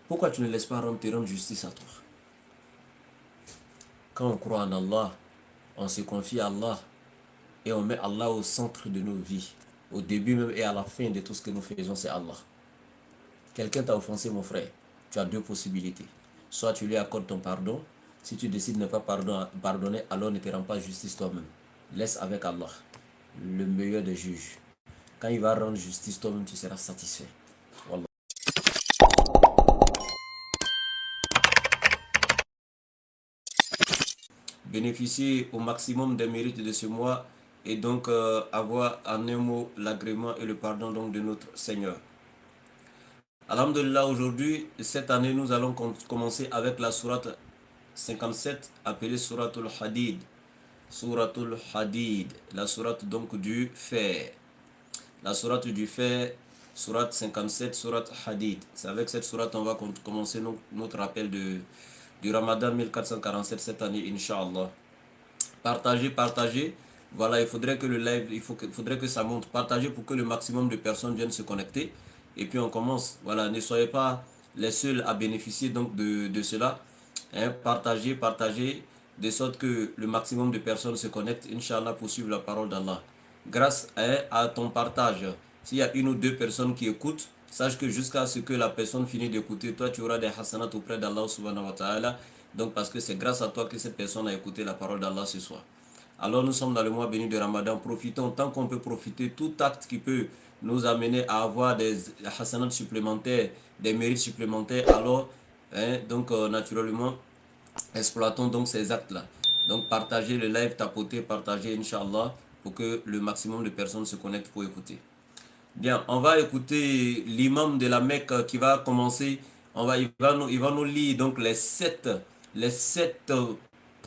Pourquoi tu ne laisses pas te rendre justice à toi? Quand on croit en Allah, on se confie à Allah et on met Allah au centre de nos vies. Au début même et à la fin de tout ce que nous faisons, c'est Allah. Quelqu'un t'a offensé, mon frère. Tu as deux possibilités. Soit tu lui accordes ton pardon. Si tu décides de ne pas pardonner, alors ne te rends pas justice toi-même. Laisse avec Allah, le meilleur des juges. Quand il va rendre justice, toi-même, tu seras satisfait. Wallah. Bénéficier au maximum des mérites de ce mois et donc avoir en un mot l'agrément et le pardon donc de notre Seigneur. Alhamdulillah, aujourd'hui, cette année, nous allons commencer avec la sourate 57 appelée Suratul Hadid. Suratul Hadid, la sourate donc du fer. La sourate du fer, sourate 57, sourate Hadid. C'est avec cette sourate on va commencer notre rappel du Ramadan 1447 cette année, Inch'Allah. Partagez, partagez. Voilà, il faudrait que le live, faudrait que ça monte. Partagez pour que le maximum de personnes viennent se connecter. Et puis on commence. Voilà, ne soyez pas les seuls à bénéficier donc de cela. Hein, partagez, partagez, de sorte que le maximum de personnes se connectent, Inch'Allah, pour suivre la parole d'Allah. Grâce à ton partage, s'il y a une ou deux personnes qui écoutent, sache que jusqu'à ce que la personne finisse d'écouter, toi tu auras des hasanat auprès d'Allah subhanahu wa ta'ala. Donc parce que c'est grâce à toi que cette personne a écouté la parole d'Allah ce soir. Alors nous sommes dans le mois béni de Ramadan. Profitons tant qu'on peut profiter. Tout acte qui peut nous amener à avoir des hasanats supplémentaires, des mérites supplémentaires. Alors, donc naturellement, exploitons donc ces actes-là. Donc partagez le live, tapotez, partagez, Inch'Allah, pour que le maximum de personnes se connectent pour écouter. Bien, on va écouter l'imam de la Mecque qui va commencer. Il va nous lire donc les sept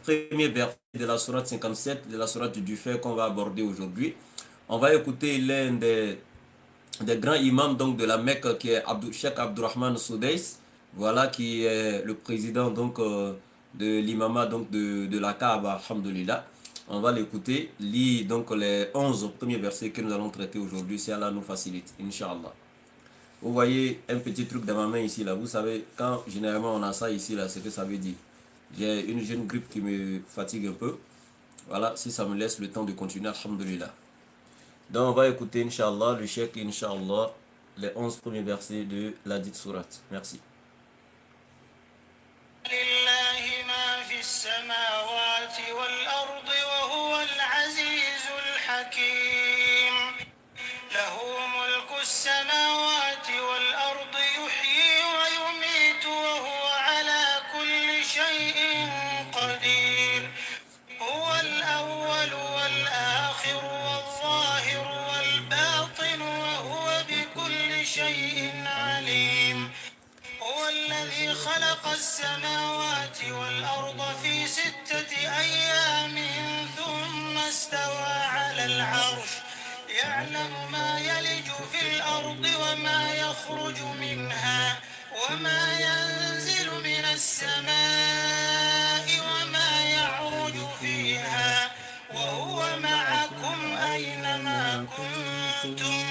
premiers versets de la sourate 57, de la sourate du fait qu'on va aborder aujourd'hui. On va écouter l'un des grands imams donc de la Mecque qui est Cheikh Abdurrahman Soudais, voilà, qui est le président donc de l'imama donc de la Kaaba, alhamdulillah. On va l'écouter, lire donc les 11 premiers versets que nous allons traiter aujourd'hui, si Allah nous facilite, Inch'Allah. Vous voyez un petit truc dans ma main ici, là. Vous savez, quand généralement on a ça ici, là, c'est que ça veut dire. J'ai une jeune grippe qui me fatigue un peu. Voilà, si ça me laisse le temps de continuer, alhamdulillah. Donc on va écouter, Inch'Allah, le cheikh, Inch'Allah, les 11 premiers versets de la dite sourate. Merci. السماوات والأرض في 6 أيام ثم استوى على العرش يعلم ما يلج في الأرض وما يخرج منها وما ينزل من السماء وما يعرج فيها وهو معكم أينما كنتم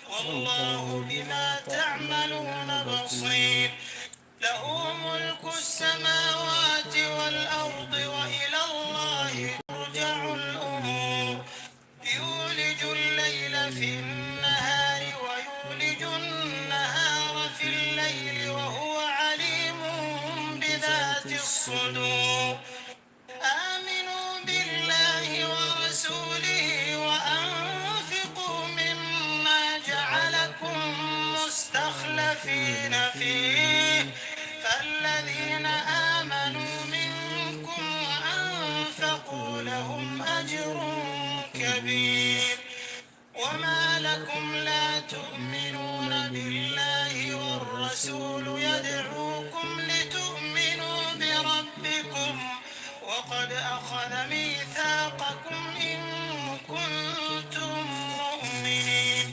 والله بما تعملون بصير له ملك السماوات والأرض وإلى الله ترجع الأمور يولج الليل في النهار ويولج النهار في الليل وهو عليم بذات الصدور آمنوا بالله ورسوله وأنفقوا مما جعلكم مستخلفين فيه فالذين آمنوا منكم وأنفقوا لهم أجر كبير وما لكم لا تؤمنون بالله والرسول يدعوكم لتؤمنوا بربكم وقد أخذ ميثاقكم إن كنتم مؤمنين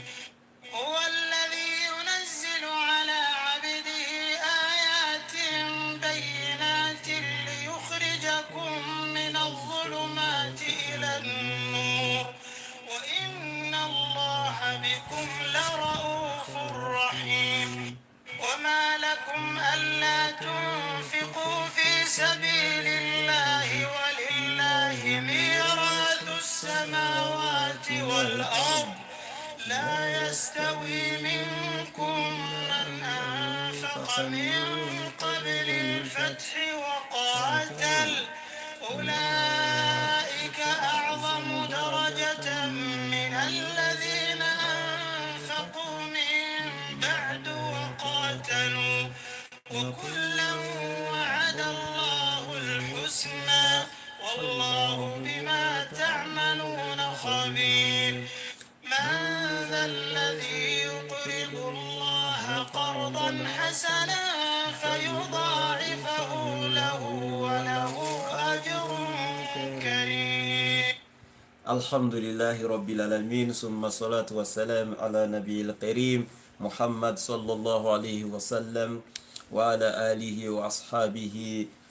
هو الذي ينزل على عبده آيات بينات ليخرجكم من الظلمات إلى النور وإن الله بكم لرؤوف رحيم وما لكم ألا سبيل الله ولله ميراث السماوات والأرض لا يستوي منكم من أنفق من قبل الفتح وقاتل أولئك أعظم درجة من الذين أنفقوا من بعد وقاتلوا وكلا وعد الله الحسنى والله بما تعملون خبير من ذا الذي يقرض الله قرضا حسنا فيضاعفه له وله أجر كريم. الحمد لله رب العالمين ثم الصلاة والسلام على نبي الكريم محمد صلى الله عليه وسلم وعلى آله وأصحابه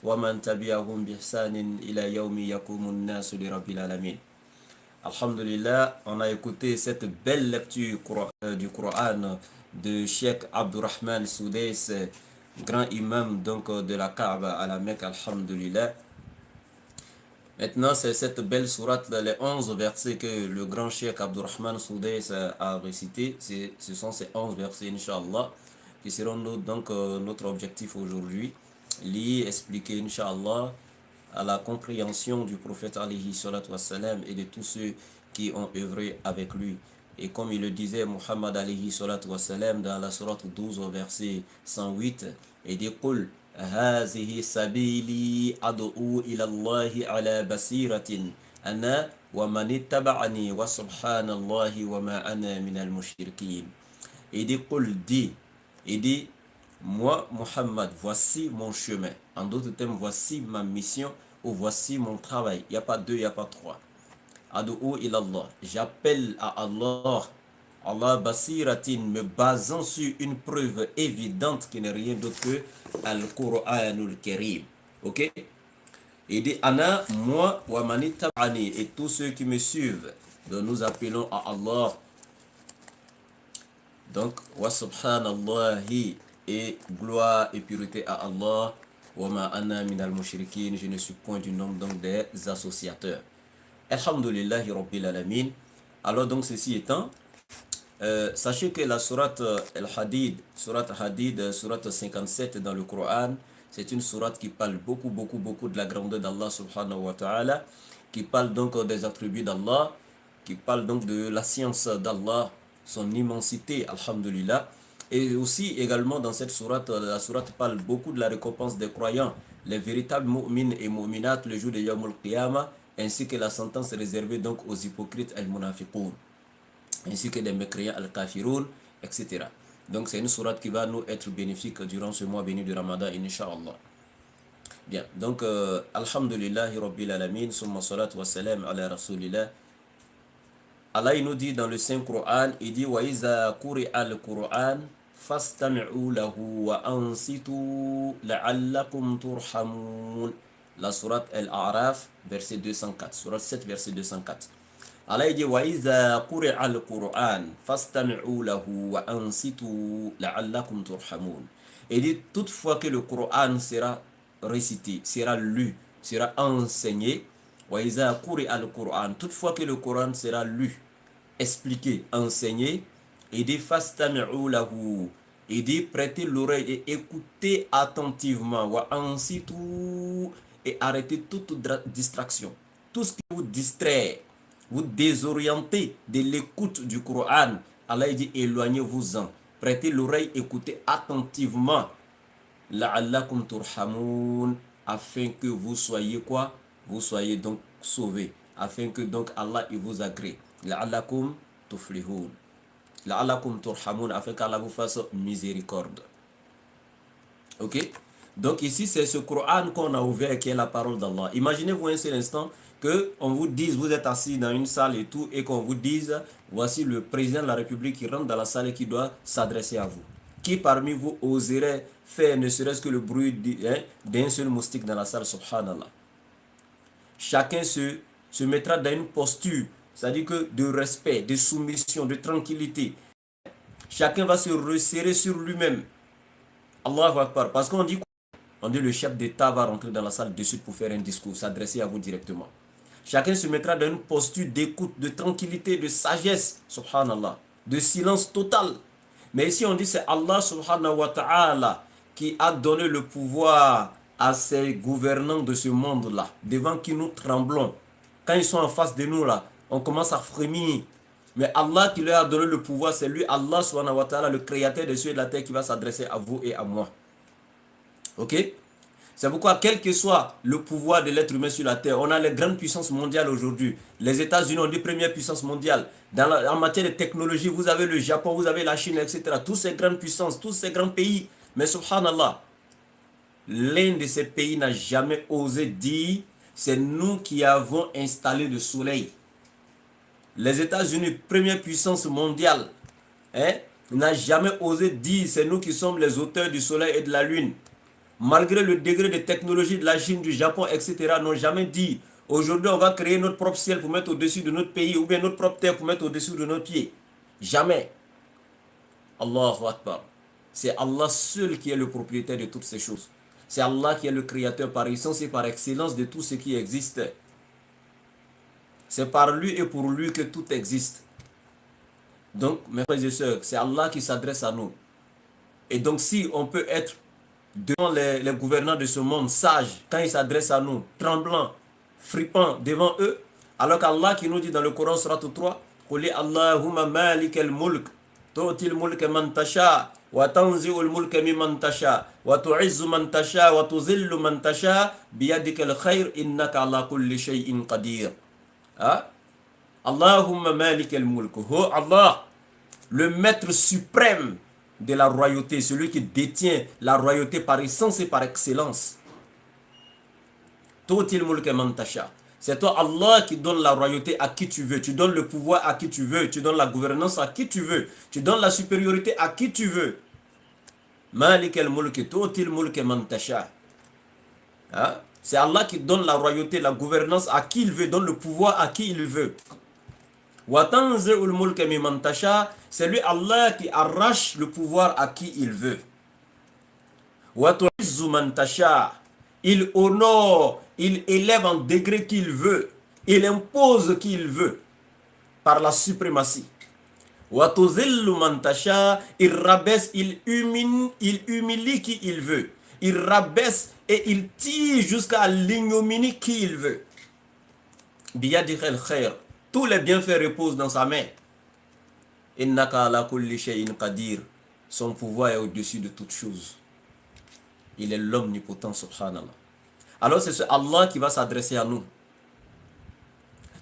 ومن تبعهم بإحسان إلى يوم يقوم الناس لرب العالمين. Alhamdulillah, on a écouté cette belle lecture du Coran de Cheikh Abdurrahman Soudais, grand imam donc de la Kaaba à la Mecque, Alhamdulillah. Maintenant, c'est cette belle sourate, les 11 versets que le grand Cheikh Abdurrahman Soudais a récité. Ce sont ces 11 versets, Inch'Allah, qui seront donc notre objectif aujourd'hui. Lire, expliquer, Inch'Allah, à la compréhension du prophète alayhi salatu wassalam et de tous ceux qui ont œuvré avec lui. Et comme il le disait Muhammad alayhi salatu wassalam dans la sourate 12 au verset 108, et dit قل هذه سبيلي أدعو إلى الله على بصيرة أنا ومن اتبعني وسبحان الله وما أنا من المشركين. Et dit قل dit, et dit moi Muhammad, voici mon chemin. En d'autres termes, voici ma mission ou voici mon travail. Il n'y a pas deux, il n'y a pas trois. Ad'u ilallah. J'appelle à Allah. Allah basiratin, me basant sur une preuve évidente qui n'est rien d'autre que Al-Qur'anul Karim. Ok? Il dit Ana, moi, wa manitabani, et tous ceux qui me suivent. Donc nous appelons à Allah. Donc, wa subhanallahi, et gloire et pureté à Allah. Wa ma ana minal mushrikin, je ne suis point du nombre donc des associateurs. Alhamdulillahi Rabbil Alamin. Alors donc ceci étant, sachez que la sourate Al-Hadid, sourate 57 dans le Coran, c'est une sourate qui parle beaucoup de la grandeur d'Allah subhanahu wa ta'ala, qui parle donc des attributs d'Allah, qui parle donc de la science d'Allah, son immensité, alhamdulillah. Et aussi également dans cette sourate, la sourate parle beaucoup de la récompense des croyants, les véritables mu'min et mu'minat le jour de Yawmul Qiyamah, ainsi que la sentence réservée donc aux hypocrites al-munafiqoun, ainsi que des mécréants al-kafirun, etc. Donc c'est une sourate qui va nous être bénéfique durant ce mois béni de Ramadan, Inch'Allah. Bien, donc Alhamdulillahi Rabbil Alamin, summa salatu wa salam ala Rasulillah. Allah il nous dit dans le Saint-Coran, il dit wa iza quri'a al-Qur'an fastami'u lahu wa ansitu la'allakum turhamun. La sourate Al-A'raf, verset 204. Sourate 7, verset 204. Allah il dit wa iza quri'a al-Qur'an fastami'u lahu wa ansitu la'allakum turhamun. Il dit toutefois que le Coran sera récité, sera lu, sera enseigné. Wa iza quri'a al-Qur'an, toutefois que le Coran sera lu, expliqué, enseigné, il dit fastami'u lahu, il dit prêtez l'oreille et écoutez attentivement, wa ansitu, et arrêtez toute distraction, tout ce qui vous distrait, vous désorientez de l'écoute du Coran. Allah dit éloignez-vous-en, prêtez l'oreille, écoutez attentivement, la'allakum turhamun, afin que vous soyez quoi? Vous soyez donc sauvés, afin que donc Allah il vous agrée. La'allakum tuflihun, la'allakum turhamun, afin qu'Allah vous fasse miséricorde. Ok? Donc ici c'est ce Coran qu'on a ouvert qui est la parole d'Allah. Imaginez-vous un seul instant que on vous dise, vous êtes assis dans une salle et tout, et qu'on vous dise voici le président de la République qui rentre dans la salle et qui doit s'adresser à vous. Qui parmi vous oserait faire ne serait-ce que le bruit d'un seul moustique dans la salle? Subhanallah. Chacun se mettra dans une posture, c'est-à-dire que de respect, de soumission, de tranquillité. Chacun va se resserrer sur lui-même. Allahu Akbar. Parce qu'on dit quoi? on dit le chef d'État va rentrer dans la salle de suite pour faire un discours, s'adresser à vous directement. Chacun se mettra dans une posture d'écoute, de tranquillité, de sagesse, subhanallah, de silence total. Mais ici on dit c'est Allah subhanahu wa ta'ala qui a donné le pouvoir à ces gouvernants de ce monde-là, devant qui nous tremblons. Quand ils sont en face de nous là, on commence à frémir. Mais Allah qui leur a donné le pouvoir, c'est lui, Allah subhanahu wa ta'ala, le créateur des cieux et de la terre, qui va s'adresser à vous et à moi. Ok? C'est pourquoi, quel que soit le pouvoir de l'être humain sur la terre, on a les grandes puissances mondiales aujourd'hui. Les États-Unis ont des premières puissances mondiales. En matière de technologie, vous avez le Japon, vous avez la Chine, etc. Toutes ces grandes puissances, tous ces grands pays. Mais subhanallah, l'un de ces pays n'a jamais osé dire, c'est nous qui avons installé le soleil. Les États-Unis, première puissance mondiale, n'a jamais osé dire, c'est nous qui sommes les auteurs du soleil et de la lune. Malgré le degré de technologie de la Chine, du Japon, etc., n'ont jamais dit, aujourd'hui on va créer notre propre ciel pour mettre au-dessus de notre pays, ou bien notre propre terre pour mettre au-dessus de nos pieds. Jamais. Allahu Akbar. C'est Allah seul qui est le propriétaire de toutes ces choses. C'est Allah qui est le créateur par essence et par excellence de tout ce qui existe. C'est par lui et pour lui que tout existe. Donc, mes frères et sœurs, c'est Allah qui s'adresse à nous. Et donc, si on peut être devant les gouvernants de ce monde, sages, quand ils s'adressent à nous, tremblants, fripants devant eux, alors qu'Allah qui nous dit dans le Coran, Surat 3, Quli Allahumma malik al-mulk, tu'ti al-mulk man tasha, wa tanzi'u al-mulk mimman tasha, wa tu'izzu man tasha, wa tuzillu man tasha, biyadika al-khayr, innaka ala kulli shay'in qadir. Allahumma malik al-mulk. Oh Allah, le maître suprême de la royauté, celui qui détient la royauté par essence et par excellence. C'est toi Allah qui donne la royauté à qui tu veux, tu donnes le pouvoir à qui tu veux, tu donnes la gouvernance à qui tu veux, tu donnes la supériorité à qui tu veux. Malik al-mulk tu'til mulk man tasha. C'est Allah qui donne la royauté, la gouvernance à qui il veut, donne le pouvoir à qui il veut. C'est lui Allah qui arrache le pouvoir à qui il veut. Il honore, il élève en degré qu'il veut, il impose qui il veut par la suprématie. Il rabaisse, il humilie qui il veut. Il rabaisse et il tire jusqu'à l'ignominie qui il veut. Biyadihil khair. Tous les bienfaits reposent dans sa main. Innaka ala kulli shay'in qadir. Son pouvoir est au-dessus de toutes choses. Il est l'omnipotent, subhanallah. Alors c'est ce Allah qui va s'adresser à nous.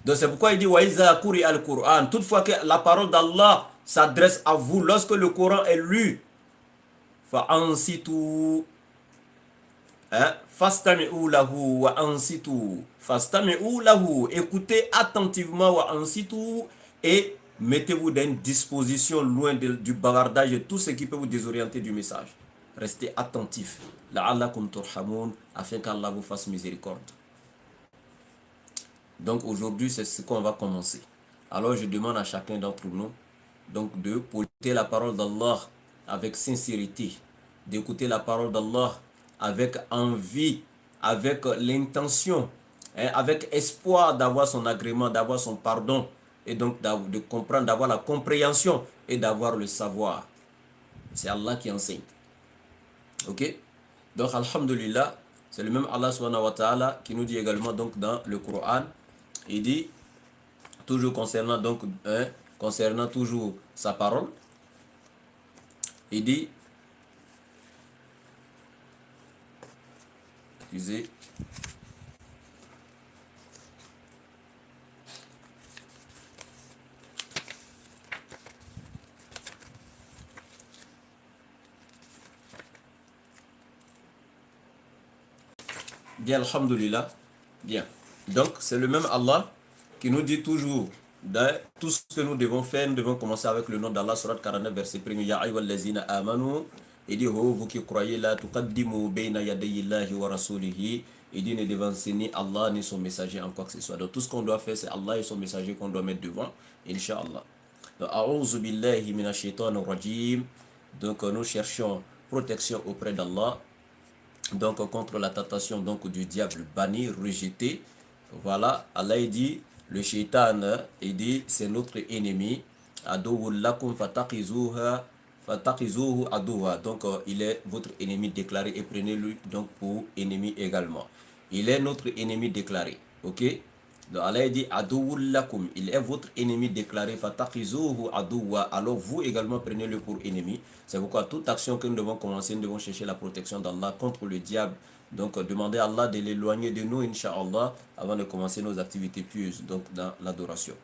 Donc c'est pourquoi il dit Wa'iza quri al-Qur'an. Toutefois que la parole d'Allah s'adresse à vous lorsque le Coran est lu. Fa'ansitu. Fastami'u lahu wa ansitu. Fastami'u lahu. Écoutez attentivement wa ansitu et mettez-vous dans une disposition loin du bavardage et tout ce qui peut vous désorienter du message. Restez attentifs. La'allakum turhamun, afin qu'Allah vous fasse miséricorde. Donc aujourd'hui, c'est ce qu'on va commencer. Alors je demande à chacun d'entre nous donc de écouter la parole d'Allah avec sincérité, d'écouter la parole d'Allah avec envie, avec l'intention, avec espoir d'avoir son agrément, d'avoir son pardon, et donc de comprendre, d'avoir la compréhension et d'avoir le savoir. C'est Allah qui enseigne. Ok? Donc, alhamdulillah, c'est le même Allah subhanahu wa ta'ala qui nous dit également donc dans le Coran, il dit, toujours concernant donc, concernant toujours sa parole, il dit, excusez, bien, alhamdulillah. Bien. Donc, c'est le même Allah qui nous dit toujours, dans tout ce que nous devons faire, nous devons commencer avec le nom d'Allah, surat 49, verset 1. Ya ayyuhallazina amanu. Il dit, oh, vous qui croyez là, tuqaddimu bayna yadayillahi wa rasulihi. Il dit, ne devancez Allah ni son messager en quoi que ce soit. Donc, tout ce qu'on doit faire, c'est Allah et son messager qu'on doit mettre devant, Inch'Allah. Donc, a'udhu billahi minash shaitanir rajim. Donc, nous cherchons protection auprès d'Allah donc contre la tentation donc du diable, banni, rejeté. Voilà, Allah il dit, le shaitan, il dit, c'est notre ennemi. Aduwwul lakum fataqizuhu aduwwa. Donc il est votre ennemi déclaré et prenez-le donc pour ennemi également. Il est notre ennemi déclaré. Ok? Donc Allah dit aduwwul lakum, il est votre ennemi déclaré. Fataqizuhu aduwwa. Alors vous également prenez-le pour ennemi. C'est pourquoi toute action que nous devons commencer, nous devons chercher la protection d'Allah contre le diable. Donc demander à Allah de l'éloigner de nous, Inch'Allah, avant de commencer nos activités pieuses, donc dans l'adoration.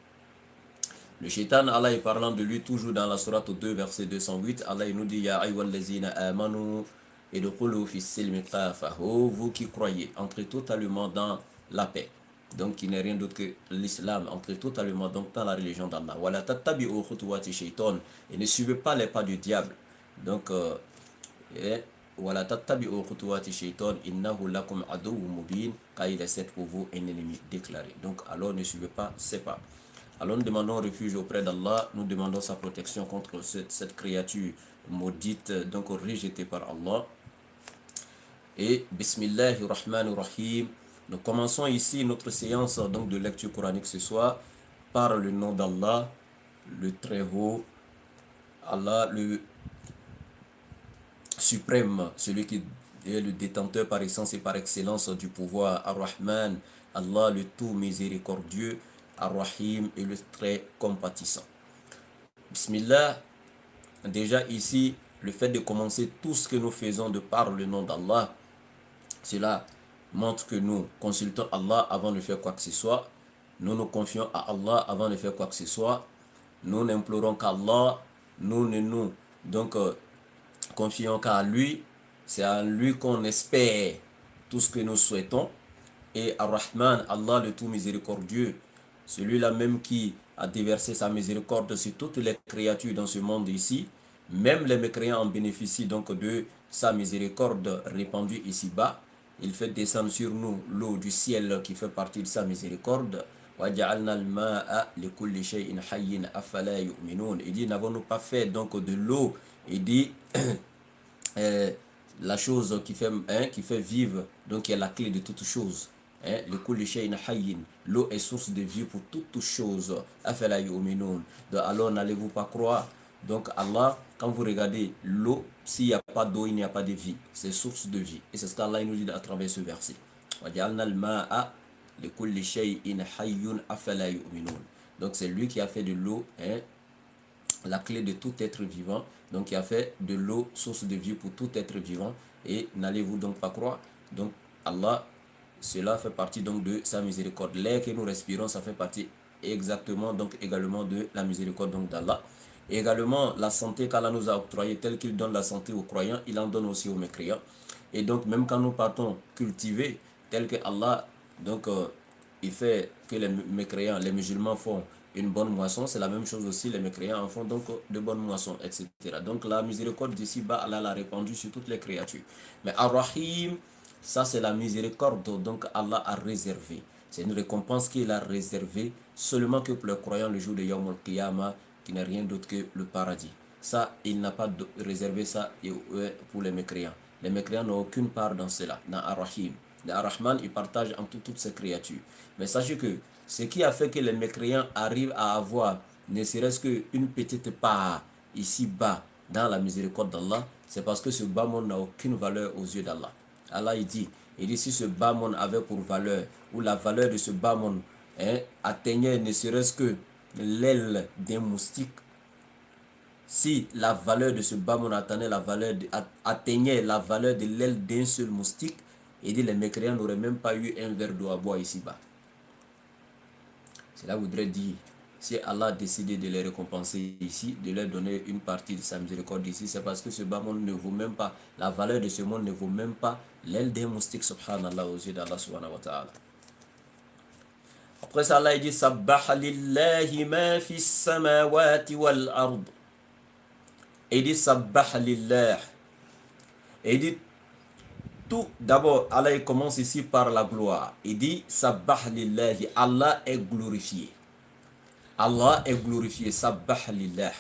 Le shaitan, Allah est parlant de lui toujours dans la sourate 2, verset 208. Allah il nous dit Ya ayyuhallazina amanu idkhulu fis silmi kafa. Oh, vous qui croyez, entrez totalement dans la paix. Donc il n'est rien d'autre que l'islam, entrez totalement donc dans la religion d'Allah. Wala tattabi'u khutuwati shaitan. Et ne suivez pas les pas du diable. Donc Wala tattabi'u khutuwati shaitan innahu lakum aduwwun mubin, car il est certes pour vous un ennemi déclaré. Donc alors ne suivez pas ces pas. Alors nous demandons refuge auprès d'Allah, nous demandons sa protection contre cette créature maudite, donc rejetée par Allah. Et Bismillahirrahmanirrahim. Nous commençons ici notre séance donc de lecture coranique ce soir par le nom d'Allah, le très haut, Allah le suprême, celui qui est le détenteur par essence et par excellence du pouvoir, Ar-Rahman, Allah le tout miséricordieux, Ar-Rahim et le très compatissant. Bismillah. Déjà ici, le fait de commencer tout ce que nous faisons de par le nom d'Allah, cela montre que nous consultons Allah avant de faire quoi que ce soit. Nous nous confions à Allah avant de faire quoi que ce soit. Nous n'implorons qu'Allah. Nous ne nous confions qu'à lui. C'est à lui qu'on espère tout ce que nous souhaitons. Et Ar-Rahman, Allah le tout miséricordieux, celui-là même qui a déversé sa miséricorde sur toutes les créatures dans ce monde ici, même les mécréants en bénéficient donc de sa miséricorde répandue ici-bas. Il fait descendre sur nous l'eau du ciel qui fait partie de sa miséricorde. Il dit, n'avons-nous pas fait donc de l'eau? Il dit la chose qui fait vivre, donc qui est la clé de toute chose. L'eau est source de vie pour toutes choses. Alors n'allez-vous pas croire? Donc Allah, quand vous regardez l'eau, s'il n'y a pas d'eau, il n'y a pas de vie. C'est source de vie. Et c'est ce qu'Allah nous dit à travers ce verset. Donc c'est lui qui a fait de l'eau la clé de tout être vivant. Donc il a fait de l'eau source de vie pour tout être vivant. Et n'allez-vous donc pas croire? Donc Allah, cela fait partie donc de sa miséricorde. L'air que nous respirons, ça fait partie exactement donc également de la miséricorde donc d'Allah. Et également la santé qu'Allah nous a octroyée, telle qu'il donne la santé aux croyants, il en donne aussi aux mécréants. Et donc même quand nous partons cultiver, tel que Allah donc il fait que les mécréants, les musulmans font une bonne moisson, c'est la même chose aussi, les mécréants en font donc de bonnes moissons, etc. Donc la miséricorde d'ici-bas, Allah l'a répandue sur toutes les créatures. Mais Ar-Rahim, ça c'est la miséricorde, donc Allah a réservé. C'est une récompense qu'il a réservée seulement que pour les croyants le jour de Yawm al-Qiyamah, qui n'est rien d'autre que le paradis. Ça, il n'a pas réservé ça pour les mécréants. Les mécréants n'ont aucune part dans cela, dans Ar-Rahim. Le Ar-Rahman, il partage entre toutes ces créatures. Mais sachez que ce qui a fait que les mécréants arrivent à avoir ne serait-ce qu'une petite part ici-bas dans la miséricorde d'Allah, c'est parce que ce bas monde n'a aucune valeur aux yeux d'Allah. Allah il dit si ce bas monde avait pour valeur, ou la valeur de ce bas monde atteignait ne serait-ce que l'aile d'un moustique, si la valeur de ce bas monde atteignait la valeur de l'aile d'un seul moustique, il dit les mécréants n'auraient même pas eu un verre d'eau à boire ici-bas. Cela voudrait dire, si Allah a décidé de les récompenser ici, de leur donner une partie de sa miséricorde ici, c'est parce que ce bas monde ne vaut même pas, la valeur de ce monde ne vaut même pas l'aile d'un moustique, subhanallah, aux yeux d'Allah subhanahu wa ta'ala. Après ça, Allah dit Sabbaha lillahi ma fi samawati wal ard. Il dit Sabbaha lillah. Il dit tout d'abord, Allah il commence ici par la gloire. Il dit Sabbaha lillahi. Allah est glorifié. Allah est glorifié. Sabbaha lillah.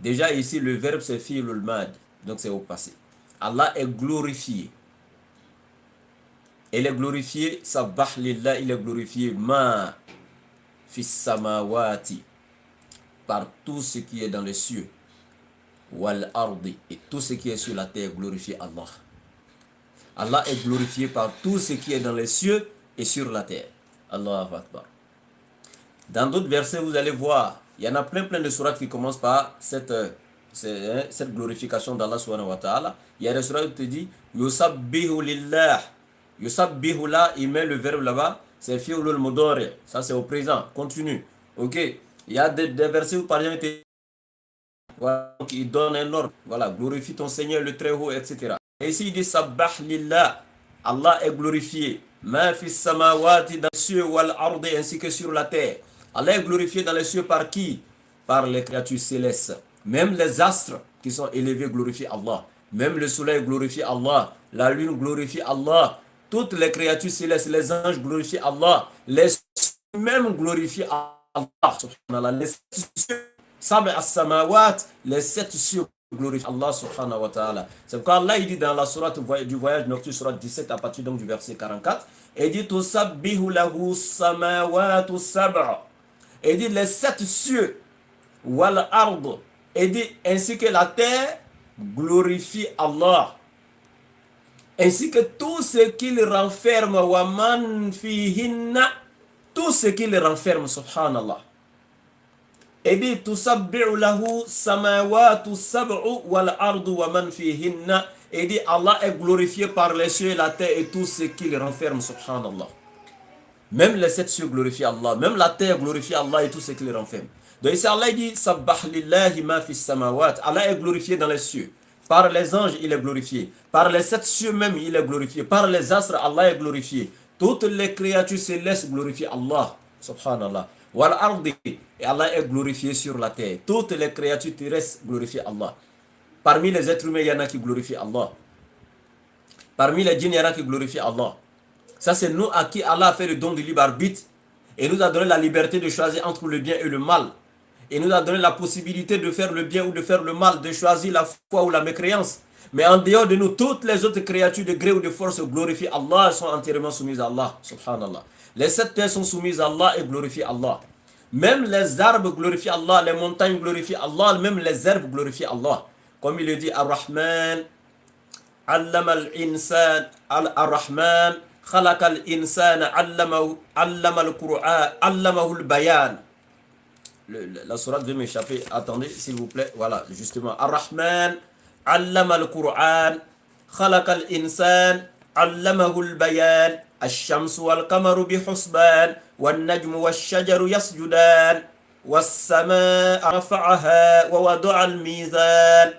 Déjà ici, le verbe c'est fi'lul mad. Donc c'est au passé. Allah est glorifié. Il est glorifié, sabbah lillah, il est glorifié, ma fis samawati, par tout ce qui est dans les cieux, wal ardi, et tout ce qui est sur la terre, glorifie Allah. Allah est glorifié par tout ce qui est dans les cieux et sur la terre. Allahu Akbar. Dans d'autres versets, vous allez voir, il y en a plein de sourates qui commencent par cette glorification d'Allah subhanahu wa ta'ala. Il y a des sourates où il te dit Yusabbihu lillah. Yusabbihu là, il met le verbe là-bas, c'est fi'lul mudari. Ça c'est au présent, continue. Ok. Il y a des versets où par exemple voilà, donc il donne un ordre. Voilà, glorifie ton Seigneur le très haut, etc. Et ici il dit Sabbah lillah. Allah est glorifié. Ma fis samawati, dans les cieux, wal ardi, ainsi que sur la terre. Allah est glorifié dans les cieux par qui? Par les créatures célestes. Même les astres qui sont élevés glorifient Allah. Même le soleil glorifie Allah. La lune glorifie Allah. Toutes les créatures célestes, les anges glorifient Allah. Les même glorifient Allah. Subhanallah. Les cieux, Sab'a as-samawat, les 7 cieux glorifient Allah subhanahu wa ta'ala. C'est pourquoi Allah il dit dans la sourate du voyage nocturne, sourate 17, à partir donc du verset 44, il dit Tusabbihu lahu samawatu sab'a. Il dit les 7 cieux, wal ard, il dit ainsi que la terre glorifie Allah. Ainsi que tout ce qu'il renferme, wa man fihinna, tout ce qu'il renferme, subhanallah. Et dit Tusabbi'u lahu samawatu sab'u wal ardu wa man fihinna. Et dit Allah est glorifié par les cieux et la terre et tout ce qu'il renferme, subhanallah. Même les 7 cieux glorifient Allah, même la terre glorifie Allah et tout ce qu'il renferme. Donc ici Allah dit Sabbah lillahi ma fis samawat. Allah est glorifié dans les cieux. Par les anges, il est glorifié. Par les 7 cieux même, il est glorifié. Par les astres, Allah est glorifié. Toutes les créatures célestes glorifient Allah, subhanallah. Wal ardi, et Allah est glorifié sur la terre. Toutes les créatures terrestres glorifient Allah. Parmi les êtres humains, il y en a qui glorifient Allah. Parmi les djinns, il y en a qui glorifient Allah. Ça, c'est nous à qui Allah a fait le don du libre arbitre et nous a donné la liberté de choisir entre le bien et le mal. Et nous a donné la possibilité de faire le bien ou de faire le mal, de choisir la foi ou la mécréance. Mais en dehors de nous, toutes les autres créatures de gré ou de force glorifient Allah et sont entièrement soumises à Allah. Subhanallah. Les 7 terres sont soumises à Allah et glorifient Allah. Même les arbres glorifient Allah, les montagnes glorifient Allah, même les herbes glorifient Allah. Comme il le dit, Ar-Rahman, Allama al-insan, Ar-Rahman, Khalaqa al-insan, Allama al-Qur'an, Allamahu al-Bayan. La sourate veut m'échapper. Attendez, s'il vous plaît. Voilà, justement. Ar-Rahman, Allama al-Qur'an, Khalaqa al-insan, Allamahu al-Bayan. الشمس والقمر بحسبان والنجم والشجر يسجدان والسماء رفعها ووضع الميزان.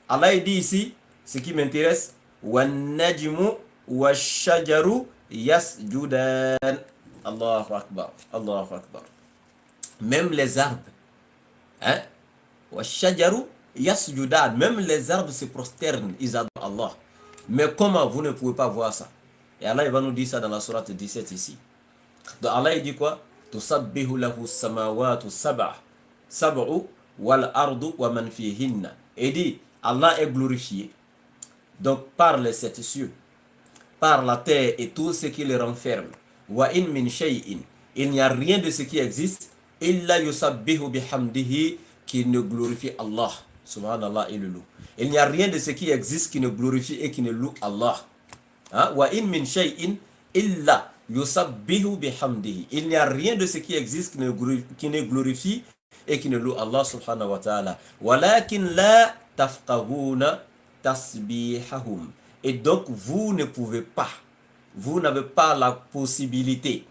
Allah dit ici, ce qui m'intéresse, والنجم والشجر يسجدان. Allahu Akbar, Allahu Akbar. Même les arbres, hein, والشجر يسجدان, même les arbres se prosternent, ils adorent Allah. Mais comment vous ne pouvez pas voir ça? Et Allah il va nous dire ça dans la sourate 17 ici. Donc Allah il dit quoi? Tusabbihu lahu samawatu sab'u wal ardu wa man fihinna. Et dit Allah est glorifié donc par les 7 cieux, par la terre et tout ce qui les renferme. Wa in min shay'in, il n'y a rien de ce qui existe illa yusabbihu bihamdihi, qui ne glorifie Allah. Subhanallah et le loue. Il n'y a rien de ce qui existe qui ne glorifie et qui ne loue Allah. Wa in min shay'in illa yusabbihu bihamdihi. Il n'y a rien de ce qui existe qui ne glorifie et qui ne loue Allah subhanahu wa ta'ala. Walakin la tafqahuna tasbihahum. Et donc vous ne pouvez pas, vous n'avez pas la possibilité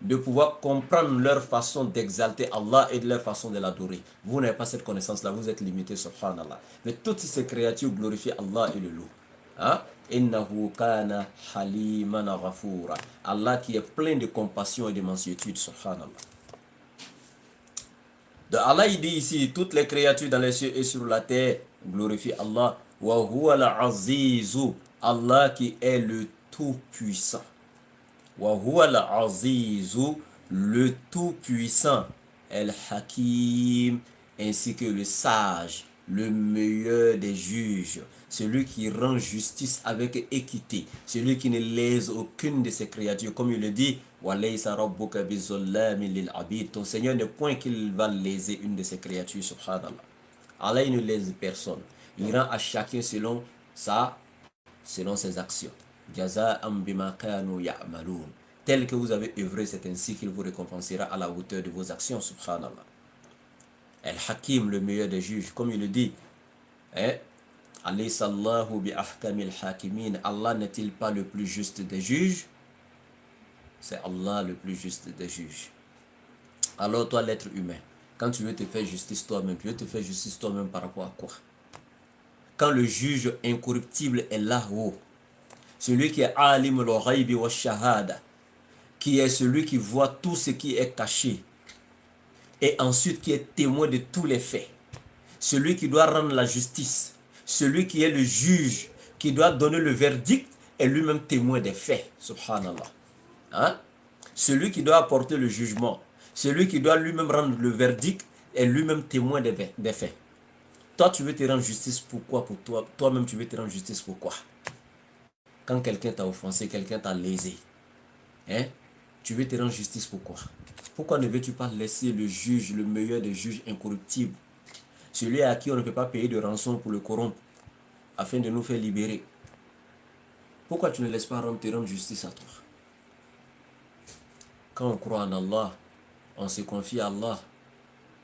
de pouvoir comprendre leur façon d'exalter Allah et de leur façon de l'adorer. Vous n'avez pas cette connaissance-là, vous êtes limité subhanallah. Mais toutes ces créatures glorifient Allah et le louent. Innahu kana haliman ghafura. Allah qui est plein de compassion et de mansuétude, subhanallah. Donc Allah il dit ici, toutes les créatures dans les cieux et sur la terre glorifient Allah. Wa huwa al-azizu, Allah qui est le tout-puissant. Wa huwa al-azizu, le tout-puissant. El-hakim, ainsi que le sage, le meilleur des juges. celui qui rend justice avec équité, celui qui ne lèse aucune de ses créatures. Comme il le dit, ton Seigneur n'est point qu'il va léser une de ses créatures, subhanallah. Allah, il ne lèse personne. Il rend à chacun selon ses actions. Tel que vous avez œuvré, c'est ainsi qu'il vous récompensera à la hauteur de vos actions, subhanallah. Al-Hakim, le meilleur des juges, comme il le dit, Allah n'est-il pas le plus juste des juges? C'est Allah le plus juste des juges. Alors toi, l'être humain, quand tu veux te faire justice toi-même, tu veux te faire justice toi-même par rapport à quoi? Quand le juge incorruptible est là-haut, celui qui est alim al-ghaybi wa shahada, qui est celui qui voit tout ce qui est caché, et ensuite qui est témoin de tous les faits, celui qui doit rendre la justice, celui qui est le juge, qui doit donner le verdict, est lui-même témoin des faits, subhanallah. Hein? Celui qui doit apporter le jugement, celui qui doit lui-même rendre le verdict, est lui-même témoin des faits. Toi, tu veux te rendre justice, pourquoi? Pour toi, toi-même, tu veux te rendre justice, pourquoi? Quand quelqu'un t'a offensé, quelqu'un t'a lésé, tu veux te rendre justice, pourquoi? Pourquoi ne veux-tu pas laisser le juge, le meilleur des juges incorruptibles, celui à qui on ne peut pas payer de rançon pour le corrompre, afin de nous faire libérer? Pourquoi tu ne laisses pas te rendre justice à toi? Quand on croit en Allah, on se confie à Allah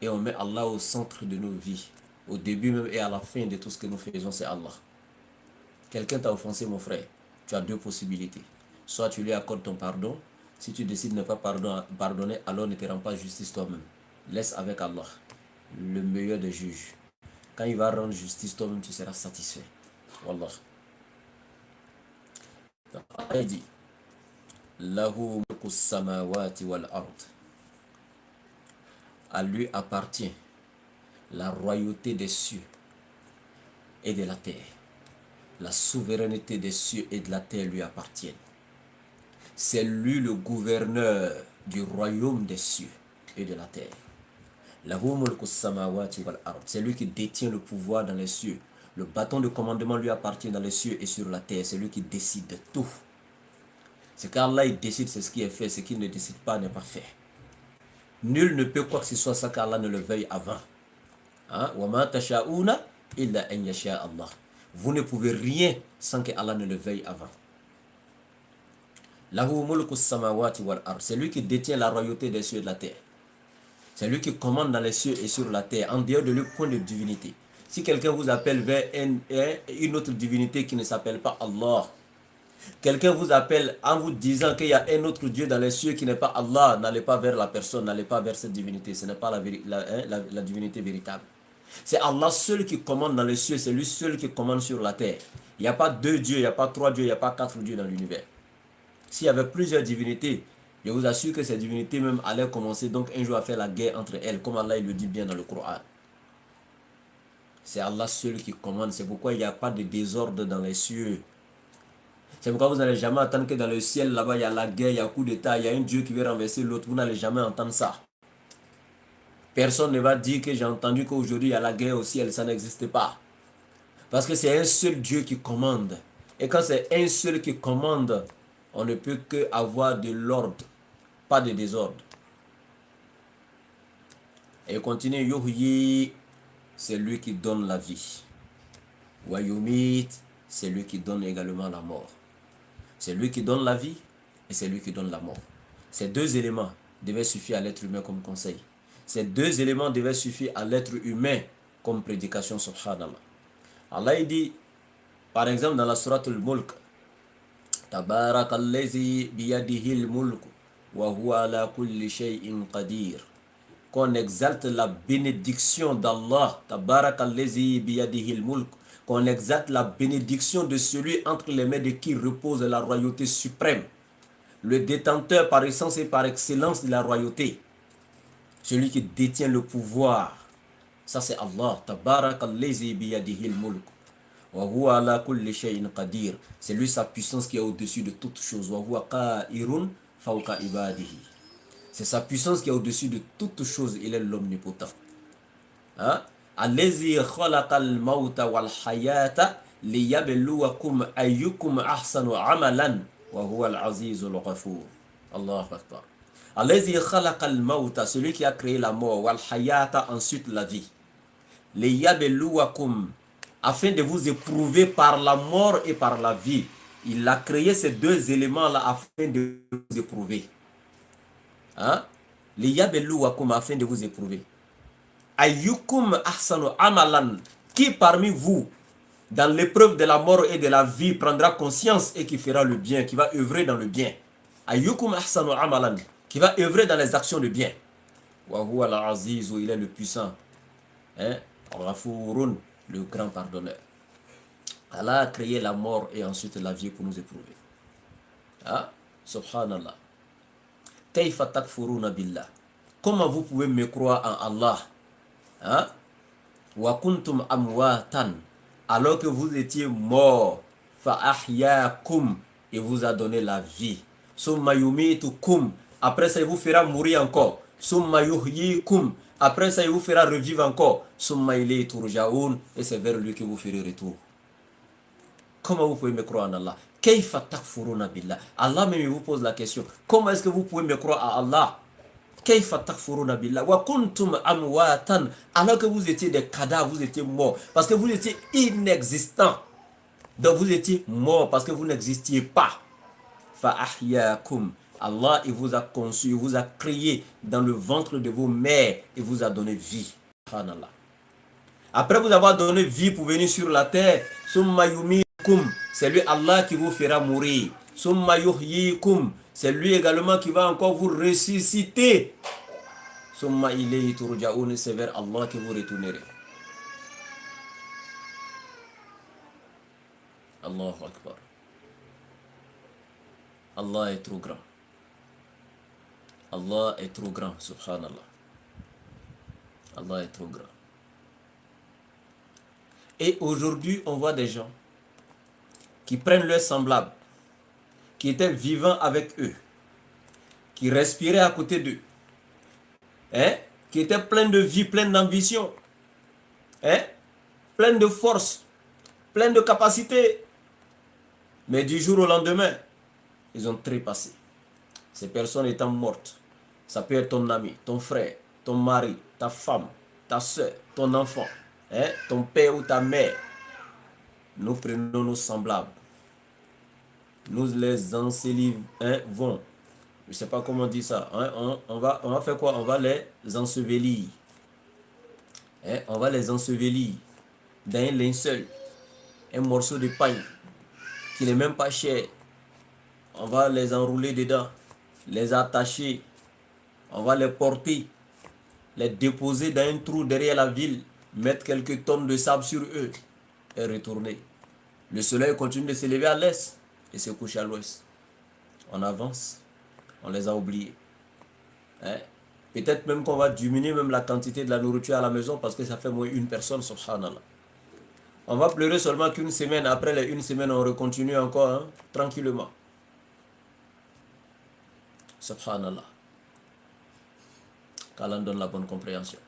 et on met Allah au centre de nos vies. Au début même et à la fin de tout ce que nous faisons, c'est Allah. Quelqu'un t'a offensé, mon frère, tu as deux possibilités. Soit tu lui accordes ton pardon. Si tu décides de ne pas pardonner, alors ne te rends pas justice toi-même. Laisse avec Allah, le meilleur des juges. Quand il va rendre justice, toi-même tu seras satisfait. Wallah. Allah dit, Lahu mulku samawati wal ard. À lui appartient la royauté des cieux et de la terre. La souveraineté des cieux et de la terre lui appartiennent. C'est lui le gouverneur du royaume des cieux et de la terre. C'est lui qui détient le pouvoir dans les cieux. Le bâton de commandement lui appartient dans les cieux et sur la terre. C'est lui qui décide de tout. C'est qu'Allah il décide, c'est ce qui est fait. Ce qu'il ne décide pas n'est pas fait. Nul ne peut quoi que ce soit sans qu'Allah ne le veuille avant. Vous ne pouvez rien sans que Allah ne le veuille avant. C'est lui qui détient la royauté des cieux et de la terre. C'est lui qui commande dans les cieux et sur la terre, en dehors de lui point de divinité. Si quelqu'un vous appelle vers une autre divinité qui ne s'appelle pas Allah, quelqu'un vous appelle en vous disant qu'il y a un autre Dieu dans les cieux qui n'est pas Allah, n'allez pas vers la personne, n'allez pas vers cette divinité. Ce n'est pas la divinité véritable. C'est Allah seul qui commande dans les cieux, c'est lui seul qui commande sur la terre. Il n'y a pas deux dieux, il n'y a pas trois dieux, il n'y a pas quatre dieux dans l'univers. S'il y avait plusieurs divinités, je vous assure que ces divinités même allaient commencer donc un jour à faire la guerre entre elles, comme Allah il le dit bien dans le Coran. C'est Allah seul qui commande, c'est pourquoi il n'y a pas de désordre dans les cieux. C'est pourquoi vous n'allez jamais entendre que dans le ciel, là-bas, il y a la guerre, il y a un coup d'état, il y a un Dieu qui veut renverser l'autre. Vous n'allez jamais entendre ça. Personne ne va dire que j'ai entendu qu'aujourd'hui, il y a la guerre au ciel, ça n'existe pas. Parce que c'est un seul Dieu qui commande. Et quand c'est un seul qui commande, on ne peut que avoir de l'ordre, pas de désordre. Et il continue, Yuhyi, c'est lui qui donne la vie. Wayumit, c'est lui qui donne également la mort. C'est lui qui donne la vie et c'est lui qui donne la mort. Ces deux éléments devaient suffire à l'être humain comme conseil. Ces deux éléments devaient suffire à l'être humain comme prédication, subhanallah. Allah il dit, par exemple dans la sourate al-Mulk, Tabarakallazi biyadihil mulk wa huwa ala kulli shay'in qadir. Qu'on exalte la bénédiction d'Allah, Tabarakallazi biyadihil mulk. Qu'on exalte la bénédiction de celui entre les mains de qui repose la royauté suprême. Le détenteur par essence et par excellence de la royauté. Celui qui détient le pouvoir. Ça c'est Allah. Tabarakallazi biyadihil mulk. Wa huwa ala kulli shay'in qadir. C'est lui sa puissance qui est au-dessus de toutes choses. Wa huwa qahirun fawqa ibadihi. C'est sa puissance qui est au-dessus de toutes choses. Il est l'omnipotent. Allazi khalaqal mauta wal hayata liyabluwakum ayyukum ahsanu amalan wa huwa al-azizul ghafur. Allahu akbar. Allazi khalaqa al-mauta, celui qui a créé la mort, wal hayata, ensuite la vie. Liyabluwakum, afin de vous éprouver par la mort et par la vie. Il a créé ces deux éléments-là afin de vous éprouver. Hein? Liyabluwakum, afin de vous éprouver. Ayyukum ahsanu amalan, qui parmi vous, dans l'épreuve de la mort et de la vie, prendra conscience et qui fera le bien, qui va œuvrer dans le bien. Ayyukum ahsanu amalan, qui va œuvrer dans les actions de bien. Wa huwa al-aziz, il est le puissant. Hein? Ghafurun, le grand pardonneur. Allah a créé la mort et ensuite la vie pour nous éprouver. Ah, subhanallah. Kayfa takfuruna billah. Comment vous pouvez me croire en Allah? Hein? Wa kuntum amwatan, alors que vous étiez morts. Fa ahyakum, et vous a donné la vie. Summa yumitukum, après ça il vous fera mourir encore. Summa yuhyikum, après ça il vous fera revivre encore. Summa ilayhi turja'un, et c'est vers lui que vous ferez retour. Comment vous pouvez me croire en Allah? Kayfa takfuruna billah. Allah même vous pose la question. Comment est-ce que vous pouvez me croire à Allah? Kayfa takfuruna billah wa kuntum amwatan, alors que vous étiez des cadavres, vous étiez morts parce que vous étiez inexistants. Donc vous étiez morts parce que vous n'existiez pas. Fa ahyakum, Allah il vous a conçu, il vous a créé dans le ventre de vos mères et vous a donné vie. Subhanallah. Après vous avoir donné vie pour venir sur la terre, summa yumikum, c'est lui Allah qui vous fera mourir. Summa yuhyikum, c'est lui également qui va encore vous ressusciter. Summa ilayhi turja'un, c'est vers Allah que vous retournerez. Allahu Akbar. Allah est trop grand. Allah est trop grand, subhanallah. Allah est trop grand. Et aujourd'hui, on voit des gens qui prennent leurs semblables, qui étaient vivants avec eux, qui respiraient à côté d'eux, hein, qui étaient pleins de vie, pleins d'ambition, hein, pleins de force, pleins de capacité. Mais du jour au lendemain, ils ont trépassé. Ces personnes étant mortes, ça peut être ton ami, ton frère, ton mari, ta femme, ta soeur, ton enfant, hein, ton père ou ta mère. Nous prenons nos semblables. Nous les ensevelissons, hein, je ne sais pas comment on dit ça, hein, on va faire quoi? On va les ensevelir. Hein, on va les ensevelir dans un linceul, un morceau de paille qui n'est même pas cher. On va les enrouler dedans, les attacher, on va les porter, les déposer dans un trou derrière la ville, mettre quelques tonnes de sable sur eux et retourner. Le soleil continue de s'élever à l'est et se couche à l'ouest. On avance, on les a oubliés. Hein? Peut-être même qu'on va diminuer même la quantité de la nourriture à la maison parce que ça fait moins une personne, subhanallah. On va pleurer seulement qu'une semaine, après les une semaine, on recontinue encore, hein, tranquillement. Subhanallah. Qu'Allah donne la bonne compréhension.